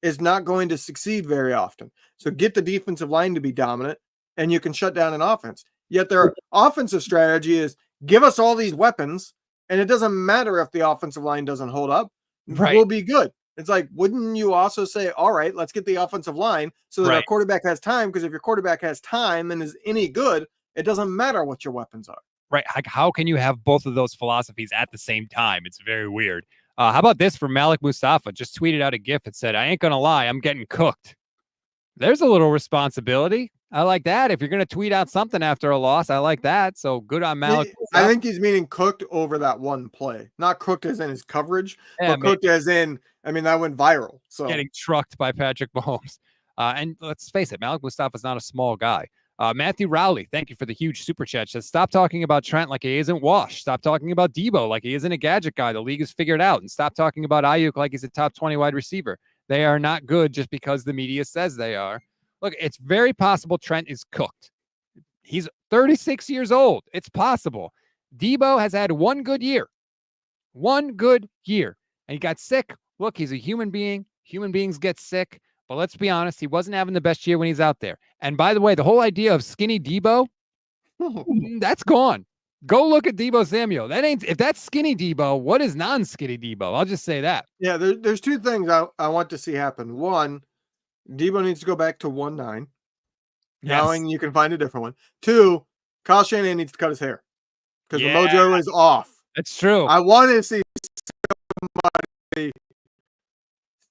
is not going to succeed very often. So get the defensive line to be dominant, and you can shut down an offense. Yet their offensive strategy is, give us all these weapons, and it doesn't matter if the offensive line doesn't hold up. Right. We'll be good. It's like, wouldn't you also say, all right, let's get the offensive line so that our quarterback has time? Because if your quarterback has time and is any good, it doesn't matter what your weapons are. Right. How can you have both of those philosophies at the same time? It's very weird. How about this from Malik Mustafa? Just tweeted out a GIF that said, I ain't going to lie, I'm getting cooked. There's a little responsibility. I like that. If you're going to tweet out something after a loss, I like that. So good on Malik. I think he's meaning cooked over that one play. Not cooked as in his coverage, but cooked as in, I mean, that went viral. So getting trucked by Patrick Mahomes. And let's face it, Malik Mustafa is not a small guy. Matthew Rowley, thank you for the huge super chat. Says, stop talking about Trent like he isn't washed. Stop talking about Deebo like he isn't a gadget guy the league has figured out. And stop talking about Aiyuk like he's a top 20 wide receiver. They are not good just because the media says they are. Look, it's very possible Trent is cooked. He's 36 years old. It's possible. Deebo has had one good year. One good year. And he got sick. Look, he's a human being. Human beings get sick. But let's be honest, he wasn't having the best year when he's out there. And by the way, the whole idea of skinny Deebo, that's gone. Go look at Deebo Samuel. If that's skinny Deebo, what is non-skinny Deebo? I'll just say that. Yeah, there's two things I want to see happen. One, Deebo needs to go back to 1.9. Knowing you can find a different one. Two, Kyle Shanahan needs to cut his hair because the mojo is off. That's true. I want to see somebody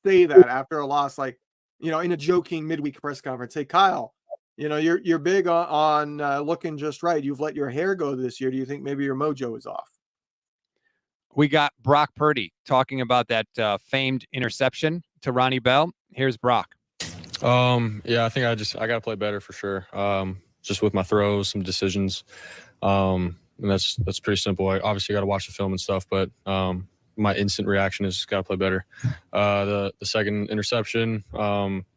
say that after a loss, like, in a joking midweek press conference. Hey, Kyle, You know, you're big on looking just right. You've let your hair go this year. Do you think maybe your mojo is off? We got Brock Purdy talking about that famed interception to Ronnie Bell. Here's Brock. Yeah, I think I got to play better for sure. Just with my throws, some decisions. And that's pretty simple. I obviously got to watch the film and stuff, but my instant reaction is got to play better. The second interception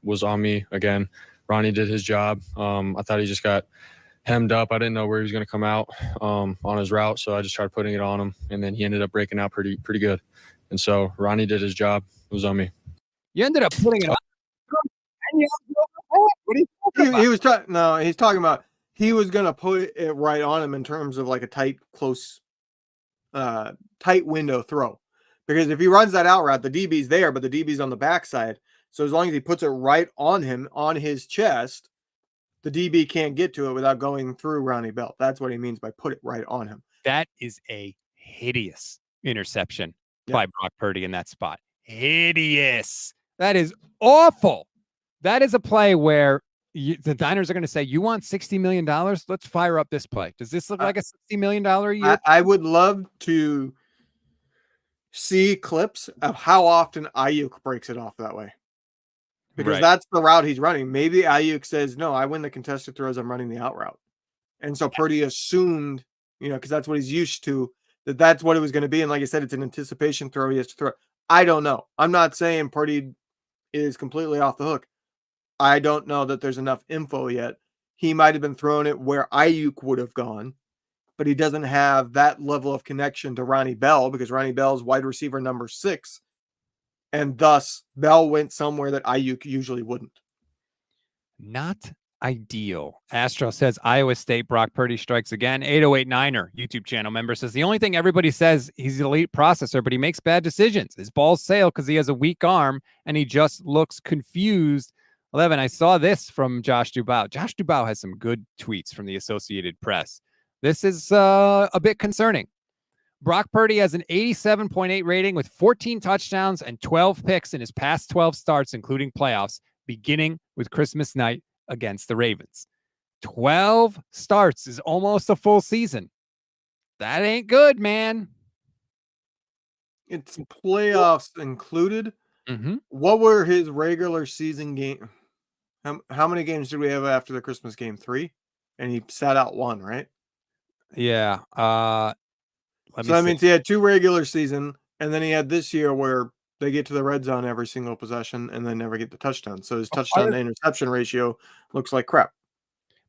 was on me again. Ronnie did his job. I thought he just got hemmed up. I didn't know where he was going to come out on his route, so I just tried putting it on him, and then he ended up breaking out pretty good. And so Ronnie did his job. It was on me. You ended up putting it on. What are you talking about? He was talking. No, he's talking about he was going to put it right on him in terms of like a tight, close, tight window throw. Because if he runs that out route, the DB's there, but the DB's on the backside. So as long as he puts it right on him, on his chest, the DB can't get to it without going through Ronnie Bell. That's what he means by put it right on him. That is a hideous interception by Brock Purdy in that spot. Hideous. That is awful. That is a play where the Niners are going to say, you want $60 million? Let's fire up this play. Does this look like a $60 million a year? I would love to see clips of how often Aiyuk breaks it off that way. Because that's the route he's running. Maybe Aiyuk says, no, I win the contested throws. I'm running the out route. And so Purdy assumed, because that's what he's used to, that's what it was going to be. And like I said, it's an anticipation throw. He has to throw. I don't know. I'm not saying Purdy is completely off the hook. I don't know that there's enough info yet. He might have been throwing it where Aiyuk would have gone, but he doesn't have that level of connection to Ronnie Bell because Ronnie Bell's wide receiver number 6. And thus, Bell went somewhere that Aiyuk usually wouldn't. Not ideal. Astro says Iowa State Brock Purdy strikes again. 808-9er YouTube channel member says the only thing everybody says he's an elite processor, but he makes bad decisions. His balls sail because he has a weak arm and he just looks confused. 11. I saw this from Josh Dubow. Josh Dubow has some good tweets from the Associated Press. This is a bit concerning. Brock Purdy has an 87.8 rating with 14 touchdowns and 12 picks in his past 12 starts, including playoffs, beginning with Christmas night against the Ravens. 12 starts is almost a full season. That ain't good, man. It's playoffs included. Mm-hmm. What were his regular season game? How many games did we have after the Christmas game? 3? And he sat out 1, right? Yeah. So that means he had 2 regular season, and then he had this year where they get to the red zone every single possession and then never get the touchdown. So his touchdown to interception ratio looks like crap.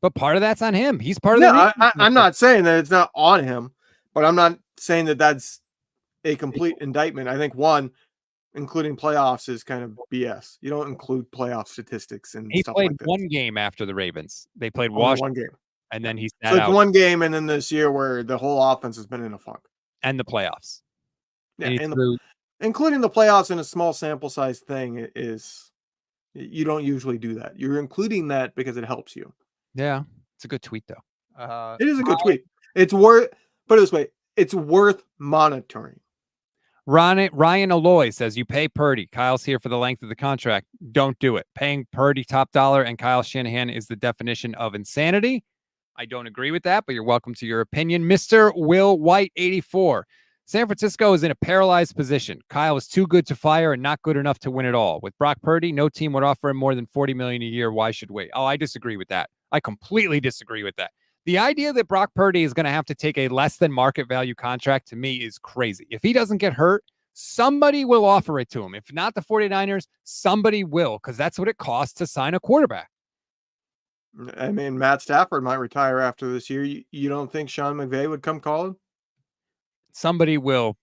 But part of that's on him. He's part of the reason. I'm not saying that it's not on him, but I'm not saying that that's a complete indictment. I think one, including playoffs, is kind of BS. You don't include playoff statistics and stuff like that. He played one game after the Ravens. They played Washington. One game. And then he's so it's out. One game, and then this year where the whole offense has been in a funk. And the playoffs. Yeah, including the playoffs in a small sample size thing is you don't usually do that. You're including that because it helps you. Yeah, it's a good tweet though. It is a good tweet. It's worth, put it this way, it's worth monitoring. Ryan Aloy says, you pay Purdy. Kyle's here for the length of the contract. Don't do it. Paying Purdy top dollar and Kyle Shanahan is the definition of insanity. I don't agree with that, but you're welcome to your opinion. Mr. Will White, 84. San Francisco is in a paralyzed position. Kyle is too good to fire and not good enough to win it all. With Brock Purdy, no team would offer him more than $40 million a year. Why should we? Oh, I disagree with that. I completely disagree with that. The idea that Brock Purdy is going to have to take a less than market value contract to me is crazy. If he doesn't get hurt, somebody will offer it to him. If not the 49ers, somebody will, because that's what it costs to sign a quarterback. I mean, Matt Stafford might retire after this year. You don't think Sean McVay would come calling? Somebody will.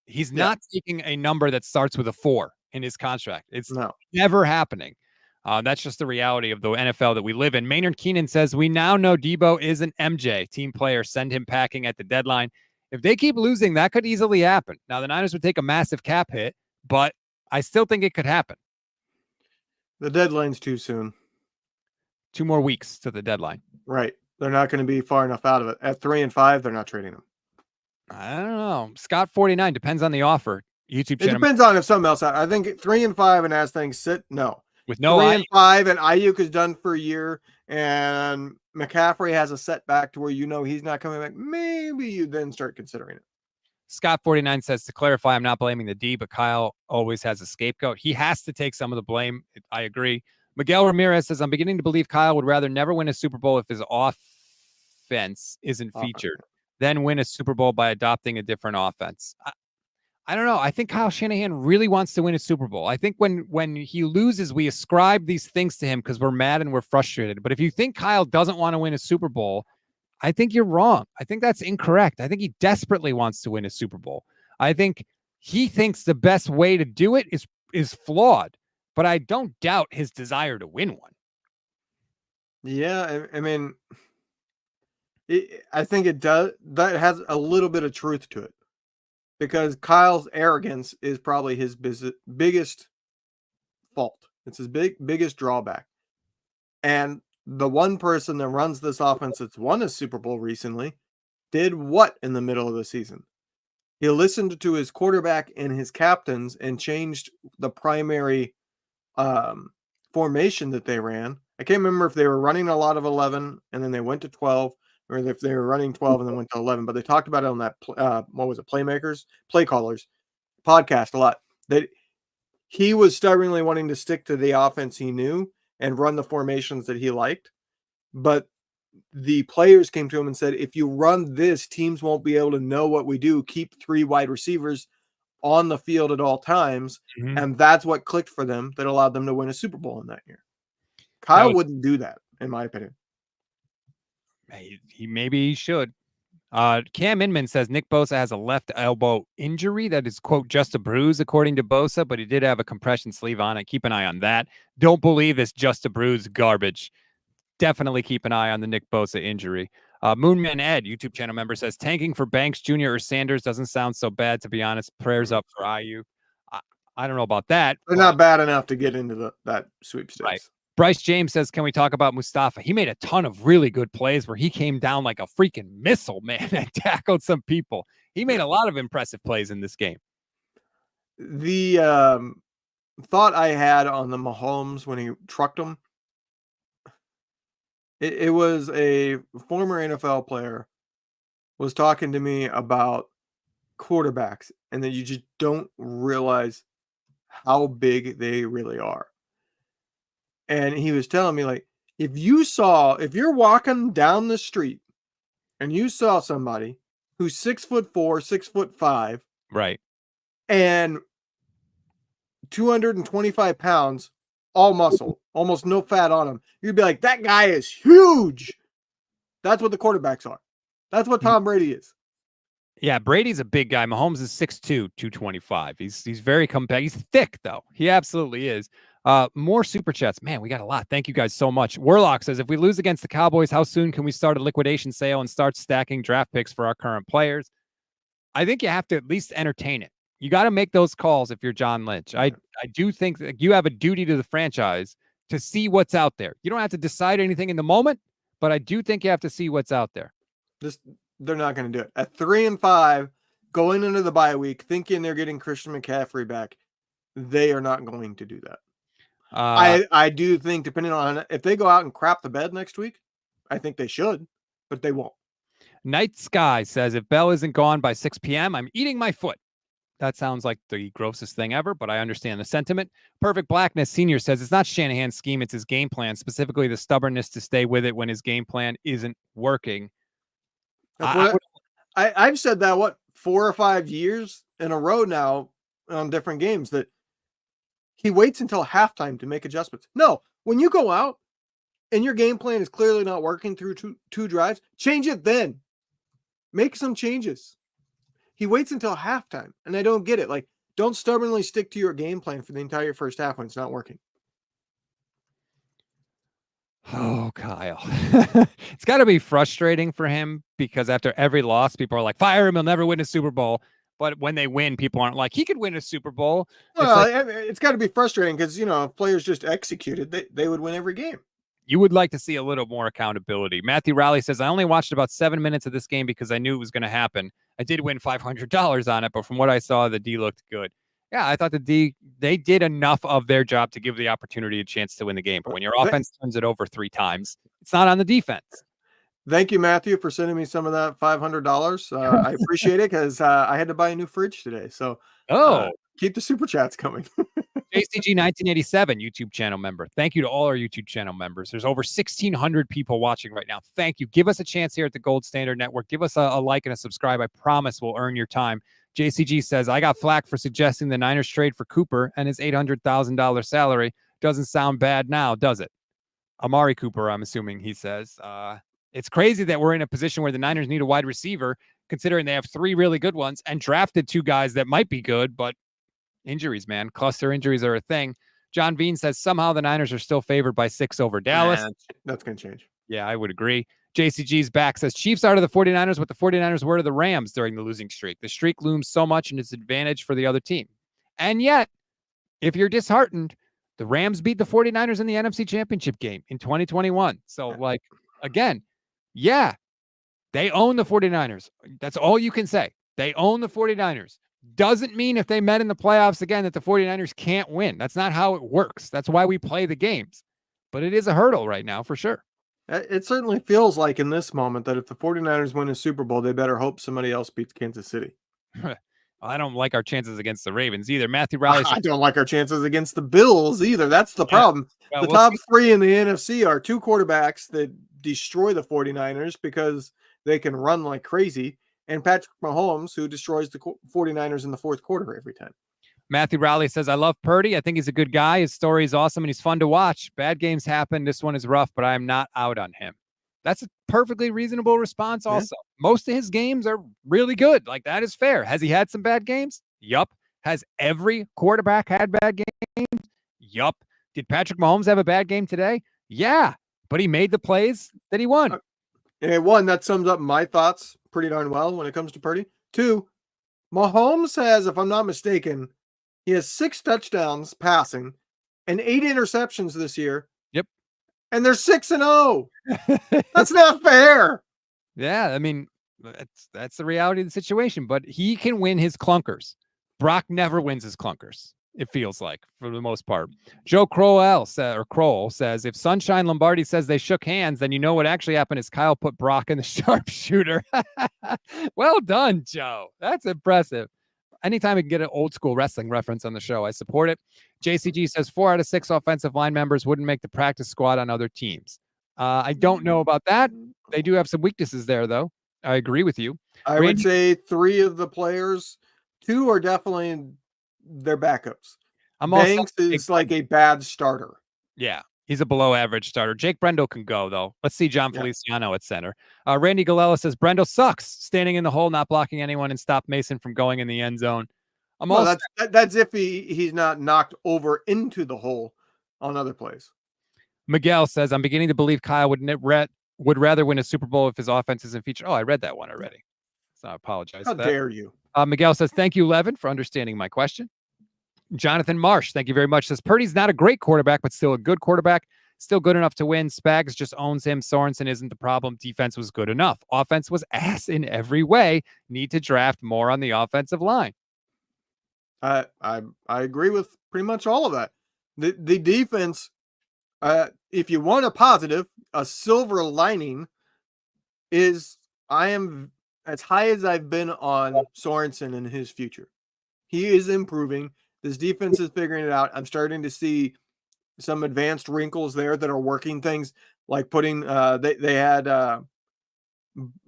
He's not taking a number that starts with a 4 in his contract. It's never happening. That's just the reality of the NFL that we live in. Maynard Keenan says, we now know Deebo is an MJ team player. Send him packing at the deadline. If they keep losing, that could easily happen. Now, the Niners would take a massive cap hit, but I still think it could happen. The deadline's too soon. 2 more weeks to the deadline. Right. They're not going to be far enough out of it. At 3-5, they're not trading them. I don't know. Scott 49 depends on the offer. YouTube channel. It depends on if something else. I think 3-5 and as things sit. No, with no 3 and 5, and Aiyuk is done for a year, and McCaffrey has a setback to where he's not coming back. Maybe you then start considering it. Scott 49 says, to clarify, I'm not blaming the D, but Kyle always has a scapegoat. He has to take some of the blame. I agree. Miguel Ramirez says, I'm beginning to believe Kyle would rather never win a Super Bowl if his offense isn't featured, then win a Super Bowl by adopting a different offense. I don't know. I think Kyle Shanahan really wants to win a Super Bowl. I think when he loses, we ascribe these things to him because we're mad and we're frustrated. But if you think Kyle doesn't want to win a Super Bowl, I think you're wrong. I think that's incorrect. I think he desperately wants to win a Super Bowl. I think he thinks the best way to do it is flawed, but I don't doubt his desire to win one. Yeah, I mean, I think it does. That has a little bit of truth to it, because Kyle's arrogance is probably his biggest fault. It's his biggest drawback. And the one person that runs this offense that's won a Super Bowl recently did what in the middle of the season? He listened to his quarterback and his captains and changed the primary formation that they ran. I can't remember if they were running a lot of 11 and then they went to 12, or if they were running 12 and then went to 11, but they talked about it on that, Play Callers podcast a lot, that he was stubbornly wanting to stick to the offense he knew and run the formations that he liked. But the players came to him and said, if you run this, teams won't be able to know what we do. Keep 3 wide receivers on the field at all times. Mm-hmm. And that's what clicked for them that allowed them to win a Super Bowl in that year. Kyle wouldn't do that, in my opinion. Maybe he should. Cam Inman says Nick Bosa has a left elbow injury that is, quote, just a bruise, according to Bosa, but he did have a compression sleeve on it. Keep an eye on that. Don't believe it's just a bruise garbage. Definitely keep an eye on the Nick Bosa injury. Moonman Ed, YouTube channel member, says tanking for Banks Jr. or Sanders doesn't sound so bad, to be honest. Prayers up for Aiyuk. I don't know about that. They're not bad enough to get into that sweepstakes. Right. Bryce James says, can we talk about Mustafa? He made a ton of really good plays where he came down like a freaking missile, man, and tackled some people. He made a lot of impressive plays in this game. The thought I had on the Mahomes when he trucked him, it was a former NFL player was talking to me about quarterbacks and that you just don't realize how big they really are. And he was telling me, like, if you're walking down the street and you saw somebody who's 6'4", 6'5", right, and 225 pounds, all muscle, almost no fat on him, you'd be like, that guy is huge. That's what the quarterbacks are. That's what Tom Brady is. Yeah, Brady's a big guy. Mahomes is 6'2", 225. He's very compact. He's thick, though. He absolutely is. More super chats. Man, we got a lot. Thank you guys so much. Warlock says, if we lose against the Cowboys, how soon can we start a liquidation sale and start stacking draft picks for our current players? I think you have to at least entertain it. You got to make those calls if you're John Lynch. I do think that you have a duty to the franchise to see what's out there. You don't have to decide anything in the moment, but I do think you have to see what's out there. They're not going to do it. At 3 and 5, going into the bye week, thinking they're getting Christian McCaffrey back, they are not going to do that. I do think, depending on if they go out and crap the bed next week, I think they should, but they won't. Night Sky says, if Bell isn't gone by 6 p.m., I'm eating my foot. That sounds like the grossest thing ever, but I understand the sentiment. Perfect Blackness Senior says, it's not Shanahan's scheme, it's his game plan, specifically the stubbornness to stay with it when his game plan isn't working. I've said that, 4 or 5 years in a row now on different games, that he waits until halftime to make adjustments. No, when you go out and your game plan is clearly not working through two drives, change it then. Make some changes. He waits until halftime, and I don't get it. Like, don't stubbornly stick to your game plan for the entire first half when it's not working. Oh, Kyle. It's got to be frustrating for him because after every loss, people are like, fire him, he'll never win a Super Bowl. But when they win, people aren't like, he could win a Super Bowl. Well, it's got to be frustrating because, if players just executed, they would win every game. You would like to see a little more accountability. Matthew Rowley says, I only watched about 7 minutes of this game because I knew it was going to happen. I did win $500 on it, but from what I saw, the D looked good. Yeah, I thought they did enough of their job to give the opportunity a chance to win the game. But when your offense turns it over 3 times, it's not on the defense. Thank you, Matthew, for sending me some of that $500. I appreciate it because I had to buy a new fridge today. So keep the super chats coming. JCG 1987 YouTube channel member. Thank you to all our YouTube channel members. There's over 1,600 people watching right now. Thank you. Give us a chance here at the Gold Standard Network. Give us a like and a subscribe. I promise we'll earn your time. JCG says, I got flack for suggesting the Niners trade for Cooper and his $800,000 salary. Doesn't sound bad now, does it? Amari Cooper, I'm assuming he says. It's crazy that we're in a position where the Niners need a wide receiver, considering they have 3 really good ones and drafted 2 guys that might be good, but injuries, man. Cluster injuries are a thing. John Bean says somehow the Niners are still favored by 6 over Dallas. That's going to change. Yeah, I would agree. JCG's back says Chiefs are to the 49ers what the 49ers were to the Rams during the losing streak. The streak looms so much in its advantage for the other team. And yet, if you're disheartened, the Rams beat the 49ers in the NFC Championship game in 2021. So, again, yeah, they own the 49ers. That's all you can say. They own the 49ers. Doesn't mean if they met in the playoffs again that the 49ers can't win. That's not how it works. That's why we play the games. But it is a hurdle right now for sure. It certainly feels like in this moment that if the 49ers win a Super Bowl, they better hope somebody else beats Kansas City. I don't like our chances against the Ravens either. Matthew Riley says, I don't like our chances against the Bills either. That's the problem. Well, the top 3 in the NFC are 2 quarterbacks that destroy the 49ers because they can run like crazy, and Patrick Mahomes, who destroys the 49ers in the 4th quarter every time. Matthew Rowley says, I love Purdy. I think he's a good guy. His story is awesome, and he's fun to watch. Bad games happen. This one is rough, but I am not out on him. That's a perfectly reasonable response also. Yeah. Most of his games are really good. Like, that is fair. Has he had some bad games? Yup. Has every quarterback had bad games? Yup. Did Patrick Mahomes have a bad game today? Yeah. But he made the plays that he won. And 1, that sums up my thoughts pretty darn well when it comes to Purdy. 2, Mahomes has, if I'm not mistaken, he has 6 touchdowns passing and 8 interceptions this year. Yep. And they're 6-0. That's not fair. Yeah, I mean, that's the reality of the situation. But he can win his clunkers. Brock never wins his clunkers, it feels like, for the most part. Joe Kroll says, if Sunshine Lombardi says they shook hands, then you know what actually happened is Kyle put Brock in the sharpshooter. Well done, Joe. That's impressive. Anytime we can get an old school wrestling reference on the show, I support it. JCG says 4 out of 6 offensive line members wouldn't make the practice squad on other teams. I don't know about that. They do have some weaknesses there, though. I agree with you. I would say 3 of the players, 2 are definitely their backups. Banks is like a bad starter. Yeah. He's a below average starter. Jake Brendel can go, though. Let's see John Feliciano at center. Randy Galella says Brendel sucks, standing in the hole, not blocking anyone, and stopped Mason from going in the end zone. That's if he's not knocked over into the hole on other plays. Miguel says, I'm beginning to believe Kyle would rather win a Super Bowl if his offense isn't featured. Oh, I read that one already. So I apologize. How dare you? Miguel says, thank you, Levin, for understanding my question. Jonathan Marsh, thank you very much. Says Purdy's not a great quarterback, but still a good quarterback. Still good enough to win. Spags just owns him. Sorensen isn't the problem. Defense was good enough. Offense was ass in every way. Need to draft more on the offensive line. I agree with pretty much all of that. The defense, if you want a positive, a silver lining is I am as high as I've been on Sorensen and his future. He is improving. This defense is figuring it out. I'm starting to see some advanced wrinkles there that are working things, like putting they had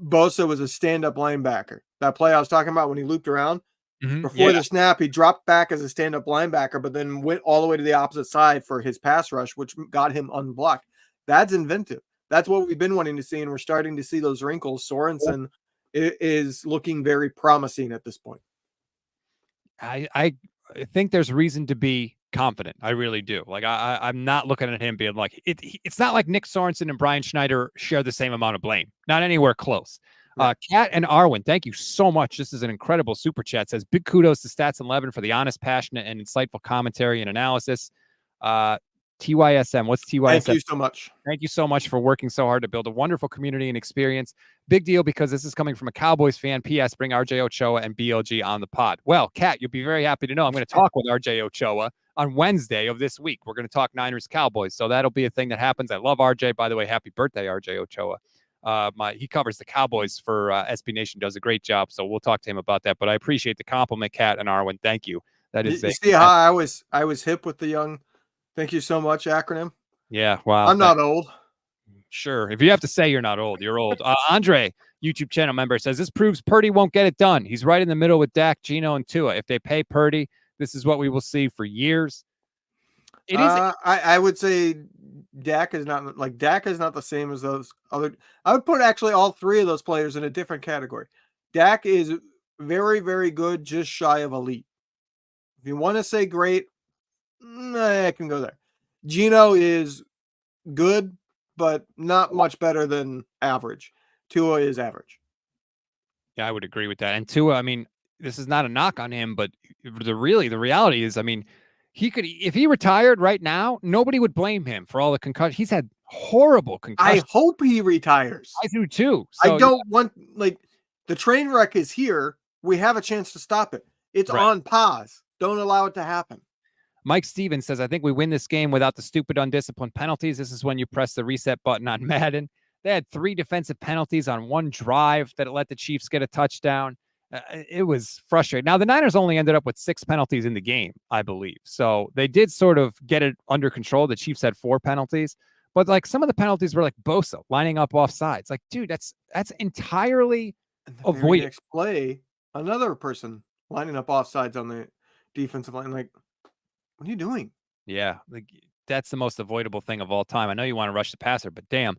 Bosa was a stand-up linebacker. That play I was talking about when he looped around before the snap, he dropped back as a stand-up linebacker, but then went all the way to the opposite side for his pass rush, which got him unblocked. That's inventive. That's what we've been wanting to see, and we're starting to see those wrinkles. Sorensen is looking very promising at this point. I think there's reason to be confident. I really do. Like, I'm not looking at him being like, it's not like Nick Sorensen and Brian Schneider share the same amount of blame. Not anywhere close. Kat and Arwen, thank you so much. This is an incredible super chat. Says big kudos to Stats and Levin for the honest, passionate, and insightful commentary and analysis. TYSM. What's TYSM? Thank you so much. Thank you so much for working so hard to build a wonderful community and experience. Big deal because this is coming from a Cowboys fan. P.S. Bring RJ Ochoa and BLG on the pod. Well, Kat, you'll be very happy to know I'm going to talk with RJ Ochoa on Wednesday of this week. We're going to talk Niners Cowboys. So that'll be a thing that happens. I love RJ. By the way, happy birthday, RJ Ochoa. He covers the Cowboys for SB Nation, does a great job. So we'll talk to him about that. But I appreciate the compliment, Kat and Arwen. Thank you. That is you see how I was hip with the young thank you so much acronym. Yeah, wow. I'm not old. Sure. If you have to say you're not old, you're old. Andre, YouTube channel member, says this proves Purdy won't get it done. He's right in the middle with Dak, Geno, and Tua. If they pay Purdy, this is what we will see for years. It is. I would say Dak is not the same as those other. I would put actually all three of those players in a different category. Dak is very, very good, just shy of elite. If you want to say great, I can go there. Geno is good, but not much better than average. Tua is average. Yeah, I would agree with that. And Tua, I mean, this is not a knock on him, but the reality is, I mean, he could, if he retired right now, nobody would blame him for all the concussions. He's had horrible concussions. I hope he retires. I do too. So, I don't want, like, the train wreck is here. We have a chance to stop it. It's on pause. Don't allow it to happen. Mike Stevens says, I think we win this game without the stupid undisciplined penalties. This is when you press the reset button on Madden. They had 3 defensive penalties on one drive that let the Chiefs get a touchdown. It was frustrating. Now, the Niners only ended up with 6 penalties in the game, I believe. So they did sort of get it under control. The Chiefs had 4 penalties. But, like, some of the penalties were like Bosa lining up off sides. Like, dude, that's entirely avoidable. Next play, another person lining up off sides on the defensive line. Like, what are you doing? Yeah, like, that's the most avoidable thing of all time. I know you want to rush the passer, but damn.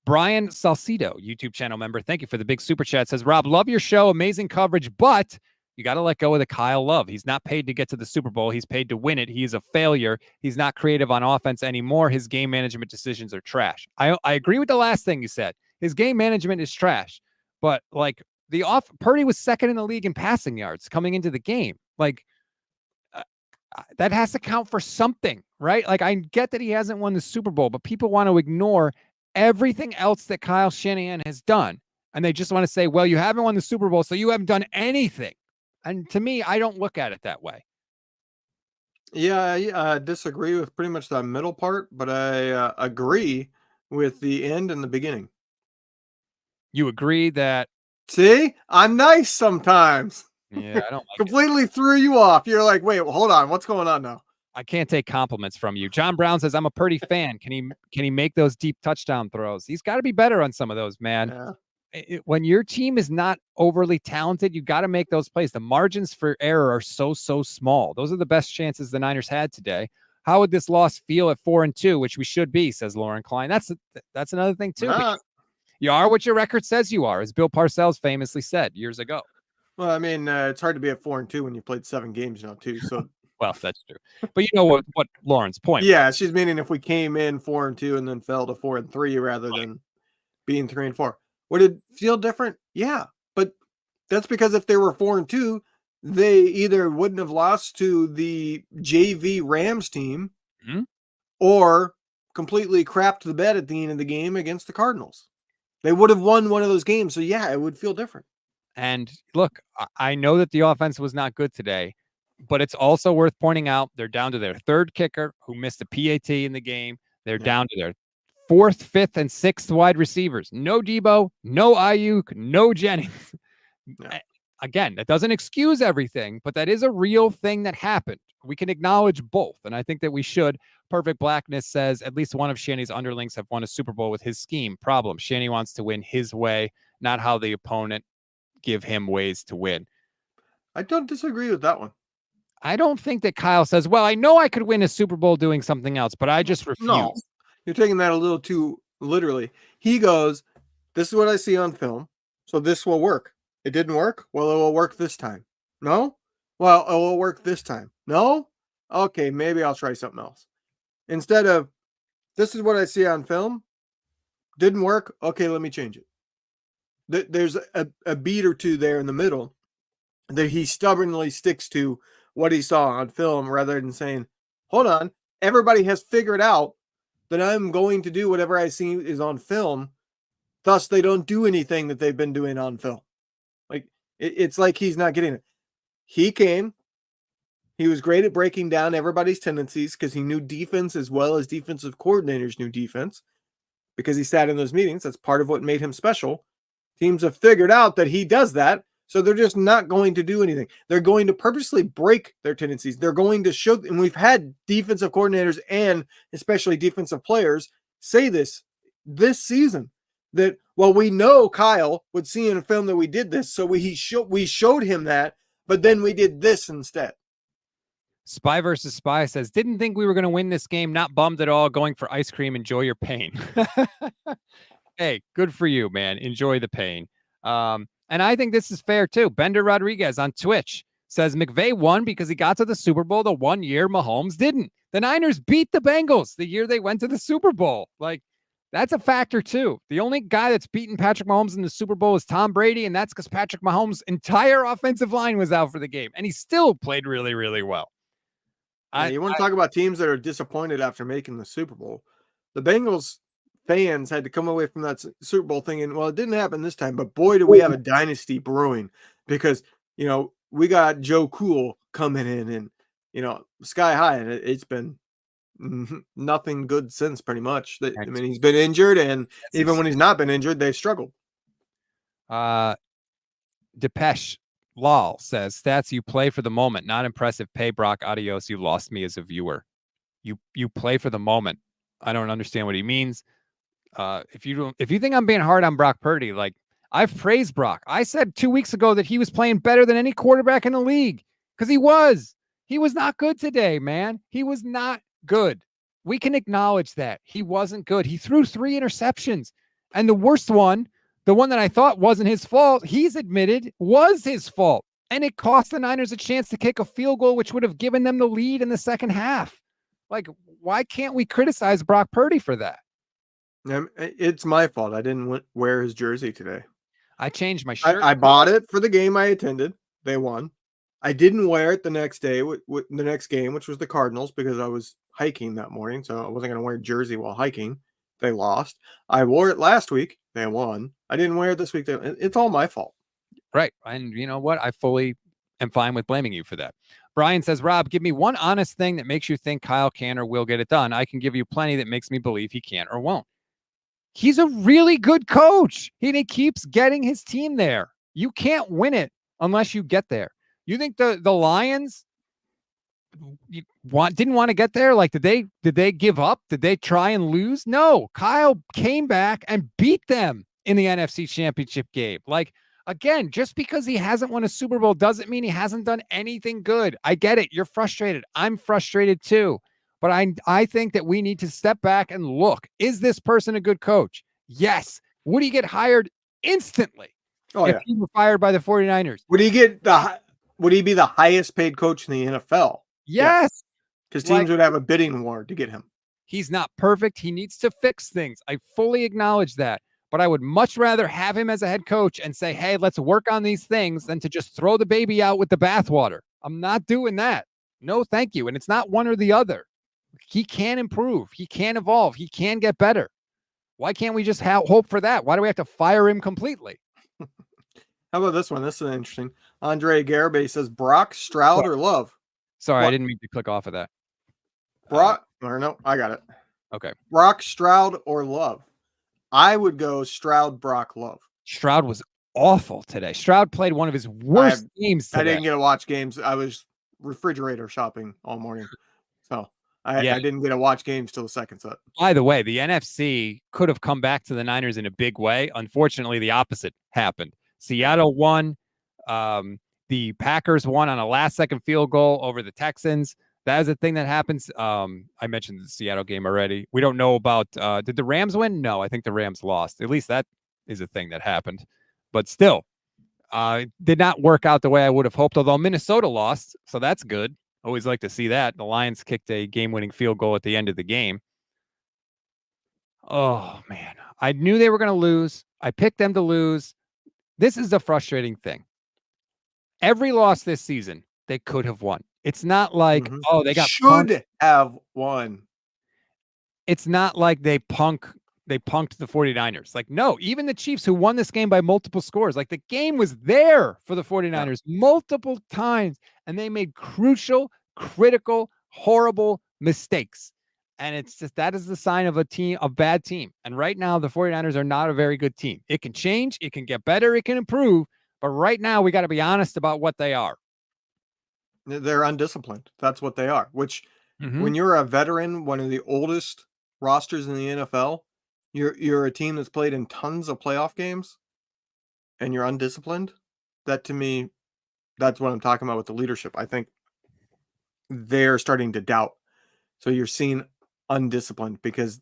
Brian Salcido, YouTube channel member, thank you for the big super chat, says, Rob, love your show, amazing coverage, but you got to let go of the Kyle Love. He's not paid to get to the Super Bowl. He's paid to win it. He's a failure. He's not creative on offense anymore. His game management decisions are trash. I agree with the last thing you said. His game management is trash, but, like, Purdy was second in the league in passing yards coming into the game. Like, that has to count for something, right? Like, I get that he hasn't won the Super Bowl, but people want to ignore everything else that Kyle Shanahan has done. And they just want to say, well, you haven't won the Super Bowl, so you haven't done anything. And to me, I don't look at it that way. Yeah, I disagree with pretty much that middle part, but I agree with the end and the beginning. You agree that... See? I'm nice sometimes. Yeah, I don't like completely threw you off. You're like, wait, well, hold on. What's going on now? I can't take compliments from you. John Brown says, I'm a Purdy fan. Can he make those deep touchdown throws? He's got to be better on some of those, man. Yeah. When your team is not overly talented, you got to make those plays. The margins for error are so small. Those are the best chances the Niners had today. How would this loss feel at 4-2, which we should be, says Lauren Klein. That's another thing too. You are what your record says you are, as Bill Parcells famously said years ago. Well, I mean, it's hard to be at 4-2 when you played 7 games now too. So, well, that's true. But you know what Lauren's point? Yeah, she's meaning if we came in 4-2 and then fell to 4-3 rather than being 3-4, would it feel different? Yeah, but that's because if they were 4-2, they either wouldn't have lost to the JV Rams team, or completely crapped the bed at the end of the game against the Cardinals. They would have won one of those games. So yeah, it would feel different. And look, I know that the offense was not good today, but it's also worth pointing out they're down to their 3rd kicker who missed a PAT in the game. They're down to their 4th, 5th, and 6th wide receivers. No Deebo, no Aiyuk, no Jennings. Again, that doesn't excuse everything, but that is a real thing that happened. We can acknowledge both, and I think that we should. Perfect Blackness says at least one of Shanny's underlings have won a Super Bowl with his scheme. Problem, Shanny wants to win his way, not how the opponent give him ways to win. I don't disagree with that one. I don't think that Kyle says, well, I know I could win a Super Bowl doing something else, but I just refuse. No, you're taking that a little too literally. He goes, this is what I see on film, so this will work. It didn't work? Well, it will work this time. No? Well, it will work this time. No? Okay, maybe I'll try something else. Instead of, this is what I see on film, didn't work, okay, let me change it. There's a beat or two there in the middle that he stubbornly sticks to what he saw on film rather than saying, hold on, everybody has figured out that I'm going to do whatever I see is on film. Thus, they don't do anything that they've been doing on film. Like, it's like he's not getting it. He came. He was great at breaking down everybody's tendencies because he knew defense as well as defensive coordinators knew defense because he sat in those meetings. That's part of what made him special. Teams have figured out that he does that, so they're just not going to do anything. They're going to purposely break their tendencies. They're going to show, and we've had defensive coordinators and especially defensive players say this season, that, well, we know Kyle would see in a film that we did this, so we showed him that, but then we did this instead. Spy versus Spy says, didn't think we were going to win this game. Not bummed at all. Going for ice cream. Enjoy your pain. Hey, good for you, man. Enjoy the pain. And I think this is fair too. Bender Rodriguez on Twitch says McVay won because he got to the Super Bowl the 1 year Mahomes didn't. The Niners beat the Bengals the year they went to the Super Bowl. Like, that's a factor too. The only guy that's beaten Patrick Mahomes in the Super Bowl is Tom Brady, and that's because Patrick Mahomes' entire offensive line was out for the game, and he still played really, really well. You want to talk about teams that are disappointed after making the Super Bowl? The Bengals fans had to come away from that Super Bowl thinking, well, it didn't happen this time, but boy, do we have a dynasty brewing because, we got Joe Cool coming in and, sky high, and it's been nothing good since pretty much. I mean, he's been injured, and even when he's not been injured, they've struggled. Depeche Lol says, stats, you play for the moment. Not impressive. Pay Brock. Adios. You lost me as a viewer. You play for the moment. I don't understand what he means. If you think I'm being hard on Brock Purdy, like, I've praised Brock. I said 2 weeks ago that he was playing better than any quarterback in the league because he was not good today, man. He was not good. We can acknowledge that he wasn't good. He threw 3 interceptions, and the worst one, the one that I thought wasn't his fault, he's admitted was his fault. And it cost the Niners a chance to kick a field goal, which would have given them the lead in the second half. Like, why can't we criticize Brock Purdy for that? It's my fault. I didn't wear his jersey today. I changed my shirt. I bought it for the game I attended. They won. I didn't wear it the next day, with the next game, which was the Cardinals, because I was hiking that morning, so I wasn't going to wear a jersey while hiking. They lost. I wore it last week. They won. I didn't wear it this week. It's all my fault. Right. And you know what? I fully am fine with blaming you for that. Brian says, Rob, give me one honest thing that makes you think Kyle can or will get it done. I can give you plenty that makes me believe he can or won't. He's a really good coach. He keeps getting his team there. You can't win it unless you get there. You think the Lions didn't want to get there? Like, did they give up? Did they try and lose? No. Kyle came back and beat them in the NFC Championship game. Like, again, just because he hasn't won a Super Bowl doesn't mean he hasn't done anything good. I get it. You're frustrated. I'm frustrated too. But I think that we need to step back and look. Is this person a good coach? Yes. Would he get hired instantly if he were fired by the 49ers? Would he be the highest paid coach in the NFL? Yes. Because teams would have a bidding war to get him. He's not perfect. He needs to fix things. I fully acknowledge that. But I would much rather have him as a head coach and say, hey, let's work on these things than to just throw the baby out with the bathwater. I'm not doing that. No, thank you. And it's not one or the other. He can improve. He can evolve. He can get better. Why can't we just hope for that? Why do we have to fire him completely? How about this one? This is interesting. Andre Garibay says, Brock, Stroud, or Love? Sorry, I didn't mean to click off of that. Brock, or no, I got it. Okay. Brock, Stroud, or Love? I would go Stroud, Brock, Love. Stroud was awful today. Stroud played one of his worst games today. I didn't get to watch games. I was refrigerator shopping all morning. So I didn't get to watch games till the second set. By the way, the NFC could have come back to the Niners in a big way. Unfortunately, the opposite happened. Seattle won. The Packers won on a last-second field goal over the Texans. That is a thing that happens. I mentioned the Seattle game already. We don't know about did the Rams win? No, I think the Rams lost. At least that is a thing that happened. But still, did not work out the way I would have hoped, although Minnesota lost, so that's good. Always like to see that. The Lions kicked a game-winning field goal at the end of the game. Oh, man. I knew they were going to lose. I picked them to lose. This is the frustrating thing. Every loss this season, they could have won. It's not like, Mhm. oh, they got punked. Should have won. It's not like they punked the 49ers. Like, no, even the Chiefs, who won this game by multiple scores, like, the game was there for the 49ers multiple times, and they made crucial, critical, horrible mistakes. And it's just, that is the sign of a bad team. And right now, the 49ers are not a very good team. It can change, it can get better, it can improve. But right now, we got to be honest about what they are. They're undisciplined. That's what they are, which Mhm. when you're a veteran, one of the oldest rosters in the NFL, you're a team that's played in tons of playoff games and you're undisciplined. That to me, that's what I'm talking about with the leadership. I think they're starting to doubt. So you're seeing undisciplined because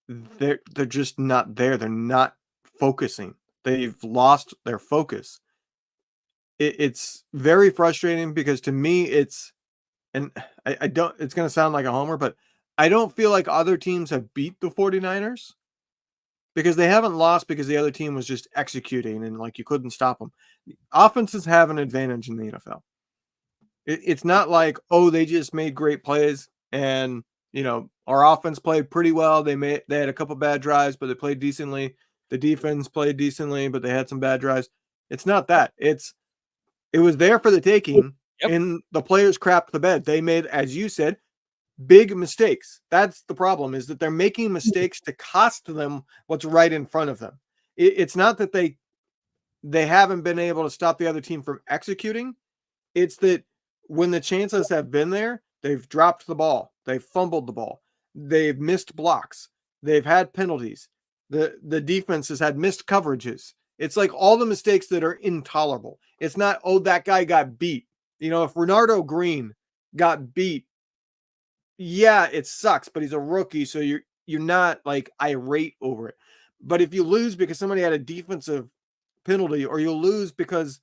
they're just not there. They're not focusing. They've lost their focus. It's very frustrating because to me it's and I don't it's gonna sound like a homer, but I don't feel like other teams have beat the 49ers because they haven't lost because the other team was just executing and like you couldn't stop them. Offenses have an advantage in the NFL. It's not like, oh, they just made great plays and our offense played pretty well. They had a couple bad drives, but they played decently. The defense played decently, but they had some bad drives. It's not that. It was there for the taking, Yep. and the players crapped the bed. They made, as you said, big mistakes. That's the problem, is that they're making mistakes to cost them what's right in front of them. It's not that they haven't been able to stop the other team from executing. It's that when the chances have been there, they've dropped the ball, they've fumbled the ball, they've missed blocks, they've had penalties. The defense has had missed coverages. It's like all the mistakes that are intolerable. It's not, oh, that guy got beat. If Renardo Green got beat, yeah, it sucks, but he's a rookie, so you're not like irate over it. But if you lose because somebody had a defensive penalty, or you'll lose because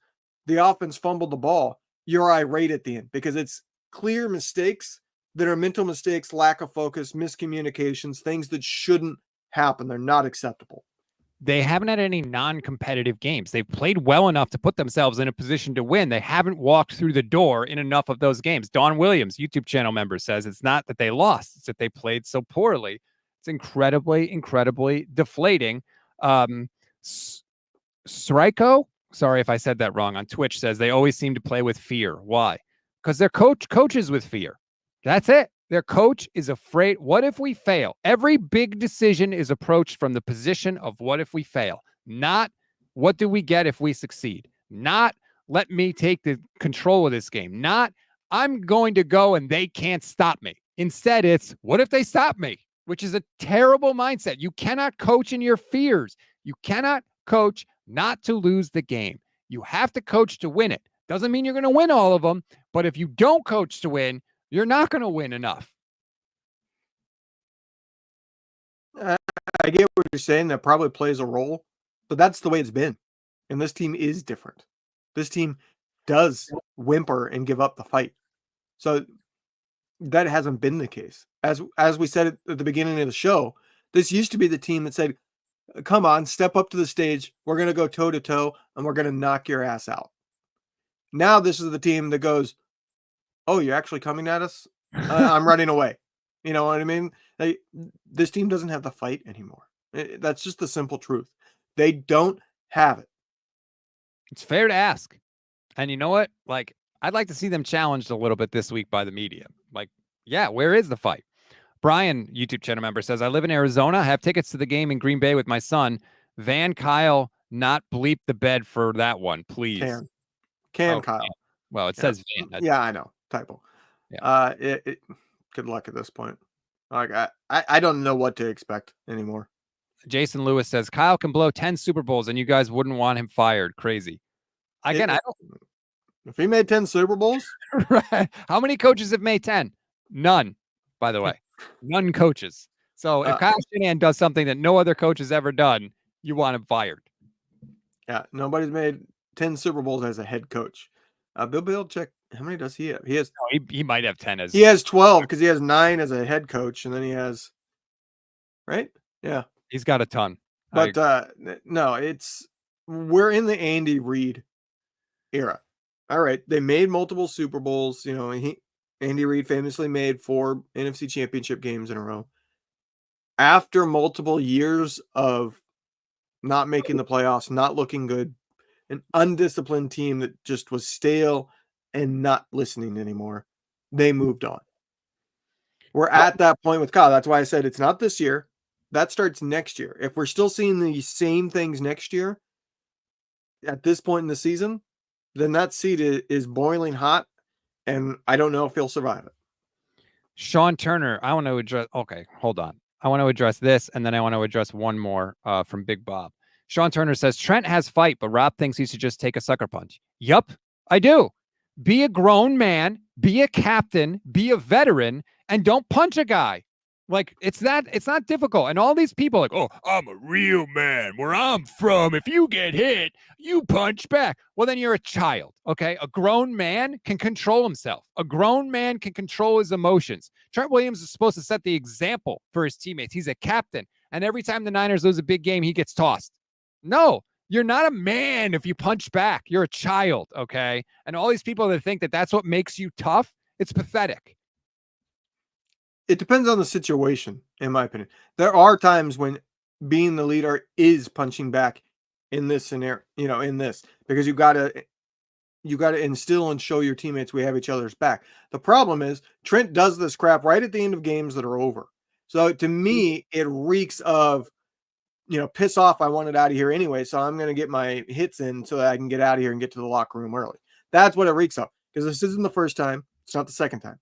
the offense fumbled the ball, you're irate at the end because it's clear mistakes that are mental mistakes, lack of focus, miscommunications, things that shouldn't happen. They're not acceptable. They haven't had any non-competitive games. They've played well enough to put themselves in a position to win. They haven't walked through the door in enough of those games. Don Williams, YouTube channel member, says it's not that they lost, it's that they played so poorly. It's incredibly, incredibly deflating. Sryko, sorry if I said that wrong, on Twitch says they always seem to play with fear. Why? Because their coaches with fear. That's it. Their coach is afraid. What if we fail? Every big decision is approached from the position of what if we fail, not what do we get if we succeed, not let me take the control of this game, not I'm going to go and they can't stop me. Instead, it's what if they stop me, which is a terrible mindset. You cannot coach in your fears. You cannot coach not to lose the game. You have to coach to win it. Doesn't mean you're going to win all of them, but if you don't coach to win, you're not going to win enough. I get what you're saying. That probably plays a role, but that's the way it's been. And this team is different. This team does whimper and give up the fight. So that hasn't been the case. As we said at the beginning of the show, this used to be the team that said, come on, step up to the stage. We're going to go toe to toe and we're going to knock your ass out. Now this is the team that goes, oh, you're actually coming at us? I'm running away. You know what I mean? This team doesn't have the fight anymore. That's just the simple truth. They don't have it. It's fair to ask. And you know what? Like, I'd like to see them challenged a little bit this week by the media. Like, yeah, where is the fight? Brian, YouTube channel member, says, I live in Arizona. I have tickets to the game in Green Bay with my son. Van Kyle, not bleep the bed for that one, please. Can Oh, Kyle. Well, it says Van. Yeah, I know. Typo. Yeah. Good luck at this point. Like I don't know what to expect anymore. Jason Lewis says, Kyle can blow 10 Super Bowls and you guys wouldn't want him fired. Crazy. Again, I don't. If he made 10 Super Bowls, Right. How many coaches have made 10? None, by the way. None coaches. So if Kyle Shanahan does something that no other coach has ever done, you want him fired. Yeah, nobody's made 10 Super Bowls as a head coach. Bill Belichick, how many does he have? He has. He might have 10 as. He has 12 because he has 9 as a head coach, and then he has. Right? Yeah. He's got a ton. But no, we're in the Andy Reid era. all right, they made multiple Super Bowls. You know, Andy Reid famously made 4 NFC Championship games in a row. After multiple years of not making the playoffs, not looking good, an undisciplined team that just was stale and not listening anymore, they moved on. We're at that point with Kyle. That's why I said it's not this year. That starts next year. If we're still seeing the same things next year, at this point in the season, then that seat is boiling hot, and I don't know if he'll survive it. Sean Turner, I want to address. Okay, hold on. I want to address this, and then I want to address one more from Big Bob. Sean Turner says Trent has fight, but Rob thinks he should just take a sucker punch. Yup, I do. Be a grown man, be a captain, be a veteran, and don't punch a guy. Like, it's not difficult. And all these people like, oh, I'm a real man. Where I'm from, if you get hit, you punch back. Well, then you're a child, okay? A grown man can control himself. A grown man can control his emotions. Trent Williams is supposed to set the example for his teammates. He's a captain. And every time the Niners lose a big game, he gets tossed. No, you're not a man if you punch back. You're a child, okay? And all these people that think that that's what makes you tough, it's pathetic. It depends on the situation, in my opinion. There are times when being the leader is punching back in this scenario, in this, because you got to instill and show your teammates we have each other's back. The problem is Trent does this crap right at the end of games that are over. So to me, it reeks of, piss off. I want it out of here anyway. So I'm going to get my hits in so that I can get out of here and get to the locker room early. That's what it reeks of, because this isn't the first time. It's not the second time.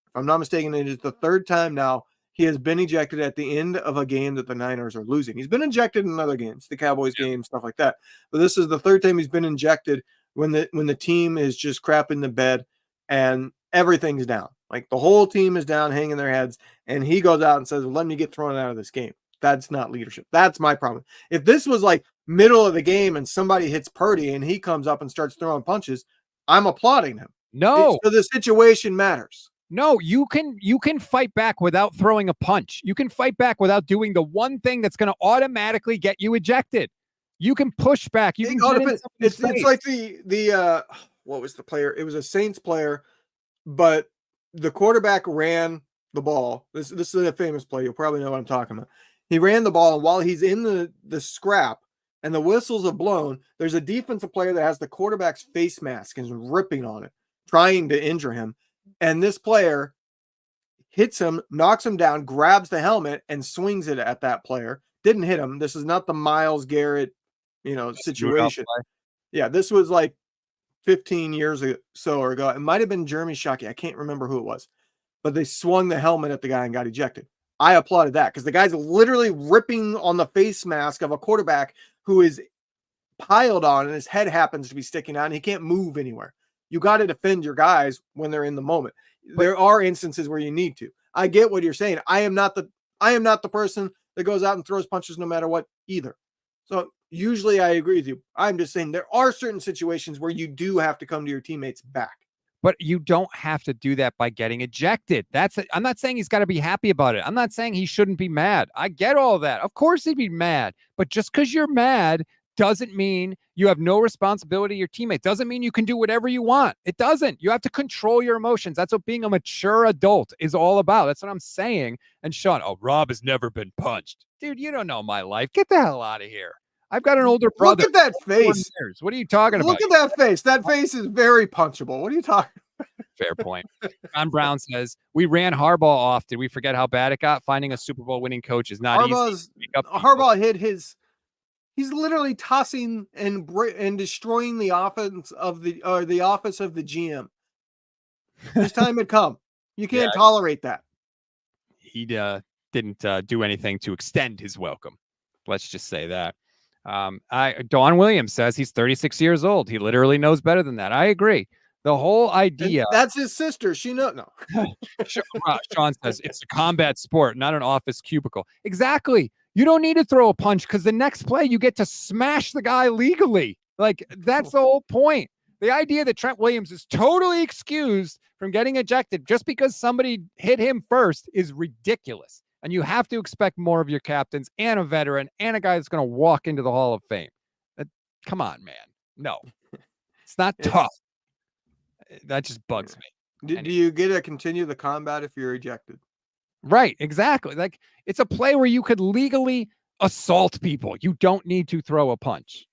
If I'm not mistaken, it is the third time now he has been ejected at the end of a game that the Niners are losing. He's been ejected in other games, the Cowboys game, stuff like that. But this is the third time he's been ejected when the team is just crap in the bed and everything's down. Like, the whole team is down, hanging their heads, and he goes out and says, let me get thrown out of this game. That's not leadership. That's my problem. If this was like middle of the game and somebody hits Purdy and he comes up and starts throwing punches, I'm applauding him. No. So the situation matters. No, you can fight back without throwing a punch. You can fight back without doing the one thing that's going to automatically get you ejected. You can push back. You can it's like the what was the player? It was a Saints player, but the quarterback ran the ball. This is a famous play. You'll probably know what I'm talking about. He ran the ball, and while he's in the scrap and the whistles are blown, there's a defensive player that has the quarterback's face mask and is ripping on it, trying to injure him. And this player hits him, knocks him down, grabs the helmet, and swings it at that player. Didn't hit him. This is not the Myles Garrett, situation. Yeah, this was like 15 years or so ago. It might have been Jeremy Shockey. I can't remember who it was. But they swung the helmet at the guy and got ejected. I applauded that because the guy's literally ripping on the face mask of a quarterback who is piled on and his head happens to be sticking out and he can't move anywhere. You got to defend your guys when they're in the moment. There are instances where you need to. I get what you're saying. I am not the person that goes out and throws punches no matter what either. So usually I agree with you. I'm just saying there are certain situations where you do have to come to your teammates back. But you don't have to do that by getting ejected. I'm not saying he's got to be happy about it. I'm not saying he shouldn't be mad. I get all that. Of course he'd be mad. But just because you're mad doesn't mean you have no responsibility to your teammate. Doesn't mean you can do whatever you want. It doesn't. You have to control your emotions. That's what being a mature adult is all about. That's what I'm saying. And Sean, Rob has never been punched. Dude, you don't know my life. Get the hell out of here. I've got an older brother. Look at that face. What are you talking about? Look at that face. That face is very punchable. What are you talking about? Fair point. John Brown says, we ran Harbaugh off. Did we forget how bad it got? Finding a Super Bowl winning coach is not easy. Harbaugh hit his... He's literally tossing and destroying the offense of the office of the GM. His time had come. You can't tolerate that. He didn't do anything to extend his welcome. Let's just say that. Dawn Williams says he's 36 years old. He literally knows better than that. I agree. The whole idea. And that's his sister. She knows. No. Sean says it's a combat sport, not an office cubicle. Exactly. You don't need to throw a punch because the next play you get to smash the guy legally. Like, that's the whole point. The idea that Trent Williams is totally excused from getting ejected just because somebody hit him first is ridiculous. And you have to expect more of your captains and a veteran and a guy that's going to walk into the Hall of Fame. Come on, man. No, it's not tough. That just bugs me. Do you get to continue the combat if you're ejected? Right, exactly. Like, it's a play where you could legally assault people. You don't need to throw a punch.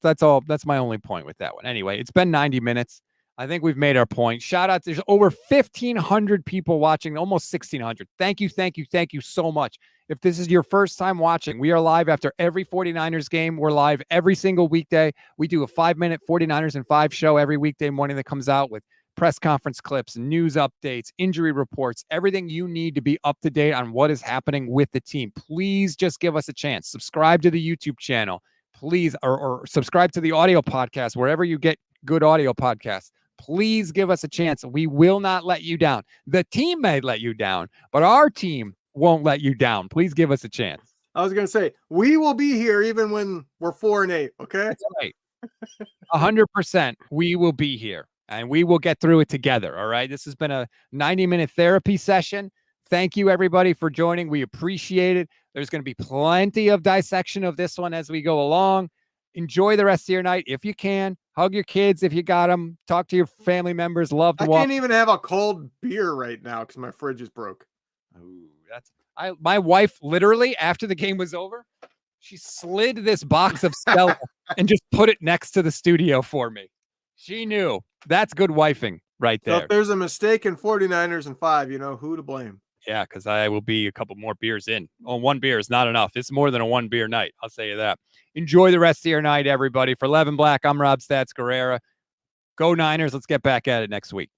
That's all. That's my only point with that one. Anyway, it's been 90 minutes. I think we've made our point. Shout out. There's over 1,500 people watching, almost 1,600. Thank you so much. If this is your first time watching, we are live after every 49ers game. We're live every single weekday. We do a 5-minute 49ers in 5 show every weekday morning that comes out with press conference clips, news updates, injury reports, everything you need to be up to date on what is happening with the team. Please just give us a chance. Subscribe to the YouTube channel, please, or subscribe to the audio podcast, wherever you get good audio podcasts. Please give us a chance. We will not let you down. The team may let you down, but our team won't let you down. Please give us a chance. I was going to say, we will be here even when we're 4-8. Okay. That's right. 100%. We will be here. And we will get through it together. All right. This has been a 90-minute therapy session. Thank you, everybody, for joining. We appreciate it. There's going to be plenty of dissection of this one as we go along. Enjoy the rest of your night if you can. Hug your kids if you got them. Talk to your family members, loved ones. I can't even have a cold beer right now because my fridge is broke. Ooh, my wife literally, after the game was over, she slid this box of Stella and just put it next to the studio for me. She knew. That's good wifing right there. So if there's a mistake in 49ers and 5, you know who to blame. Yeah, because I will be a couple more beers in. Oh, 1 beer is not enough. It's more than a 1 beer night. I'll say you that. Enjoy the rest of your night, everybody. For Levin Black, I'm Rob Stats Guerrera. Go Niners. Let's get back at it next week.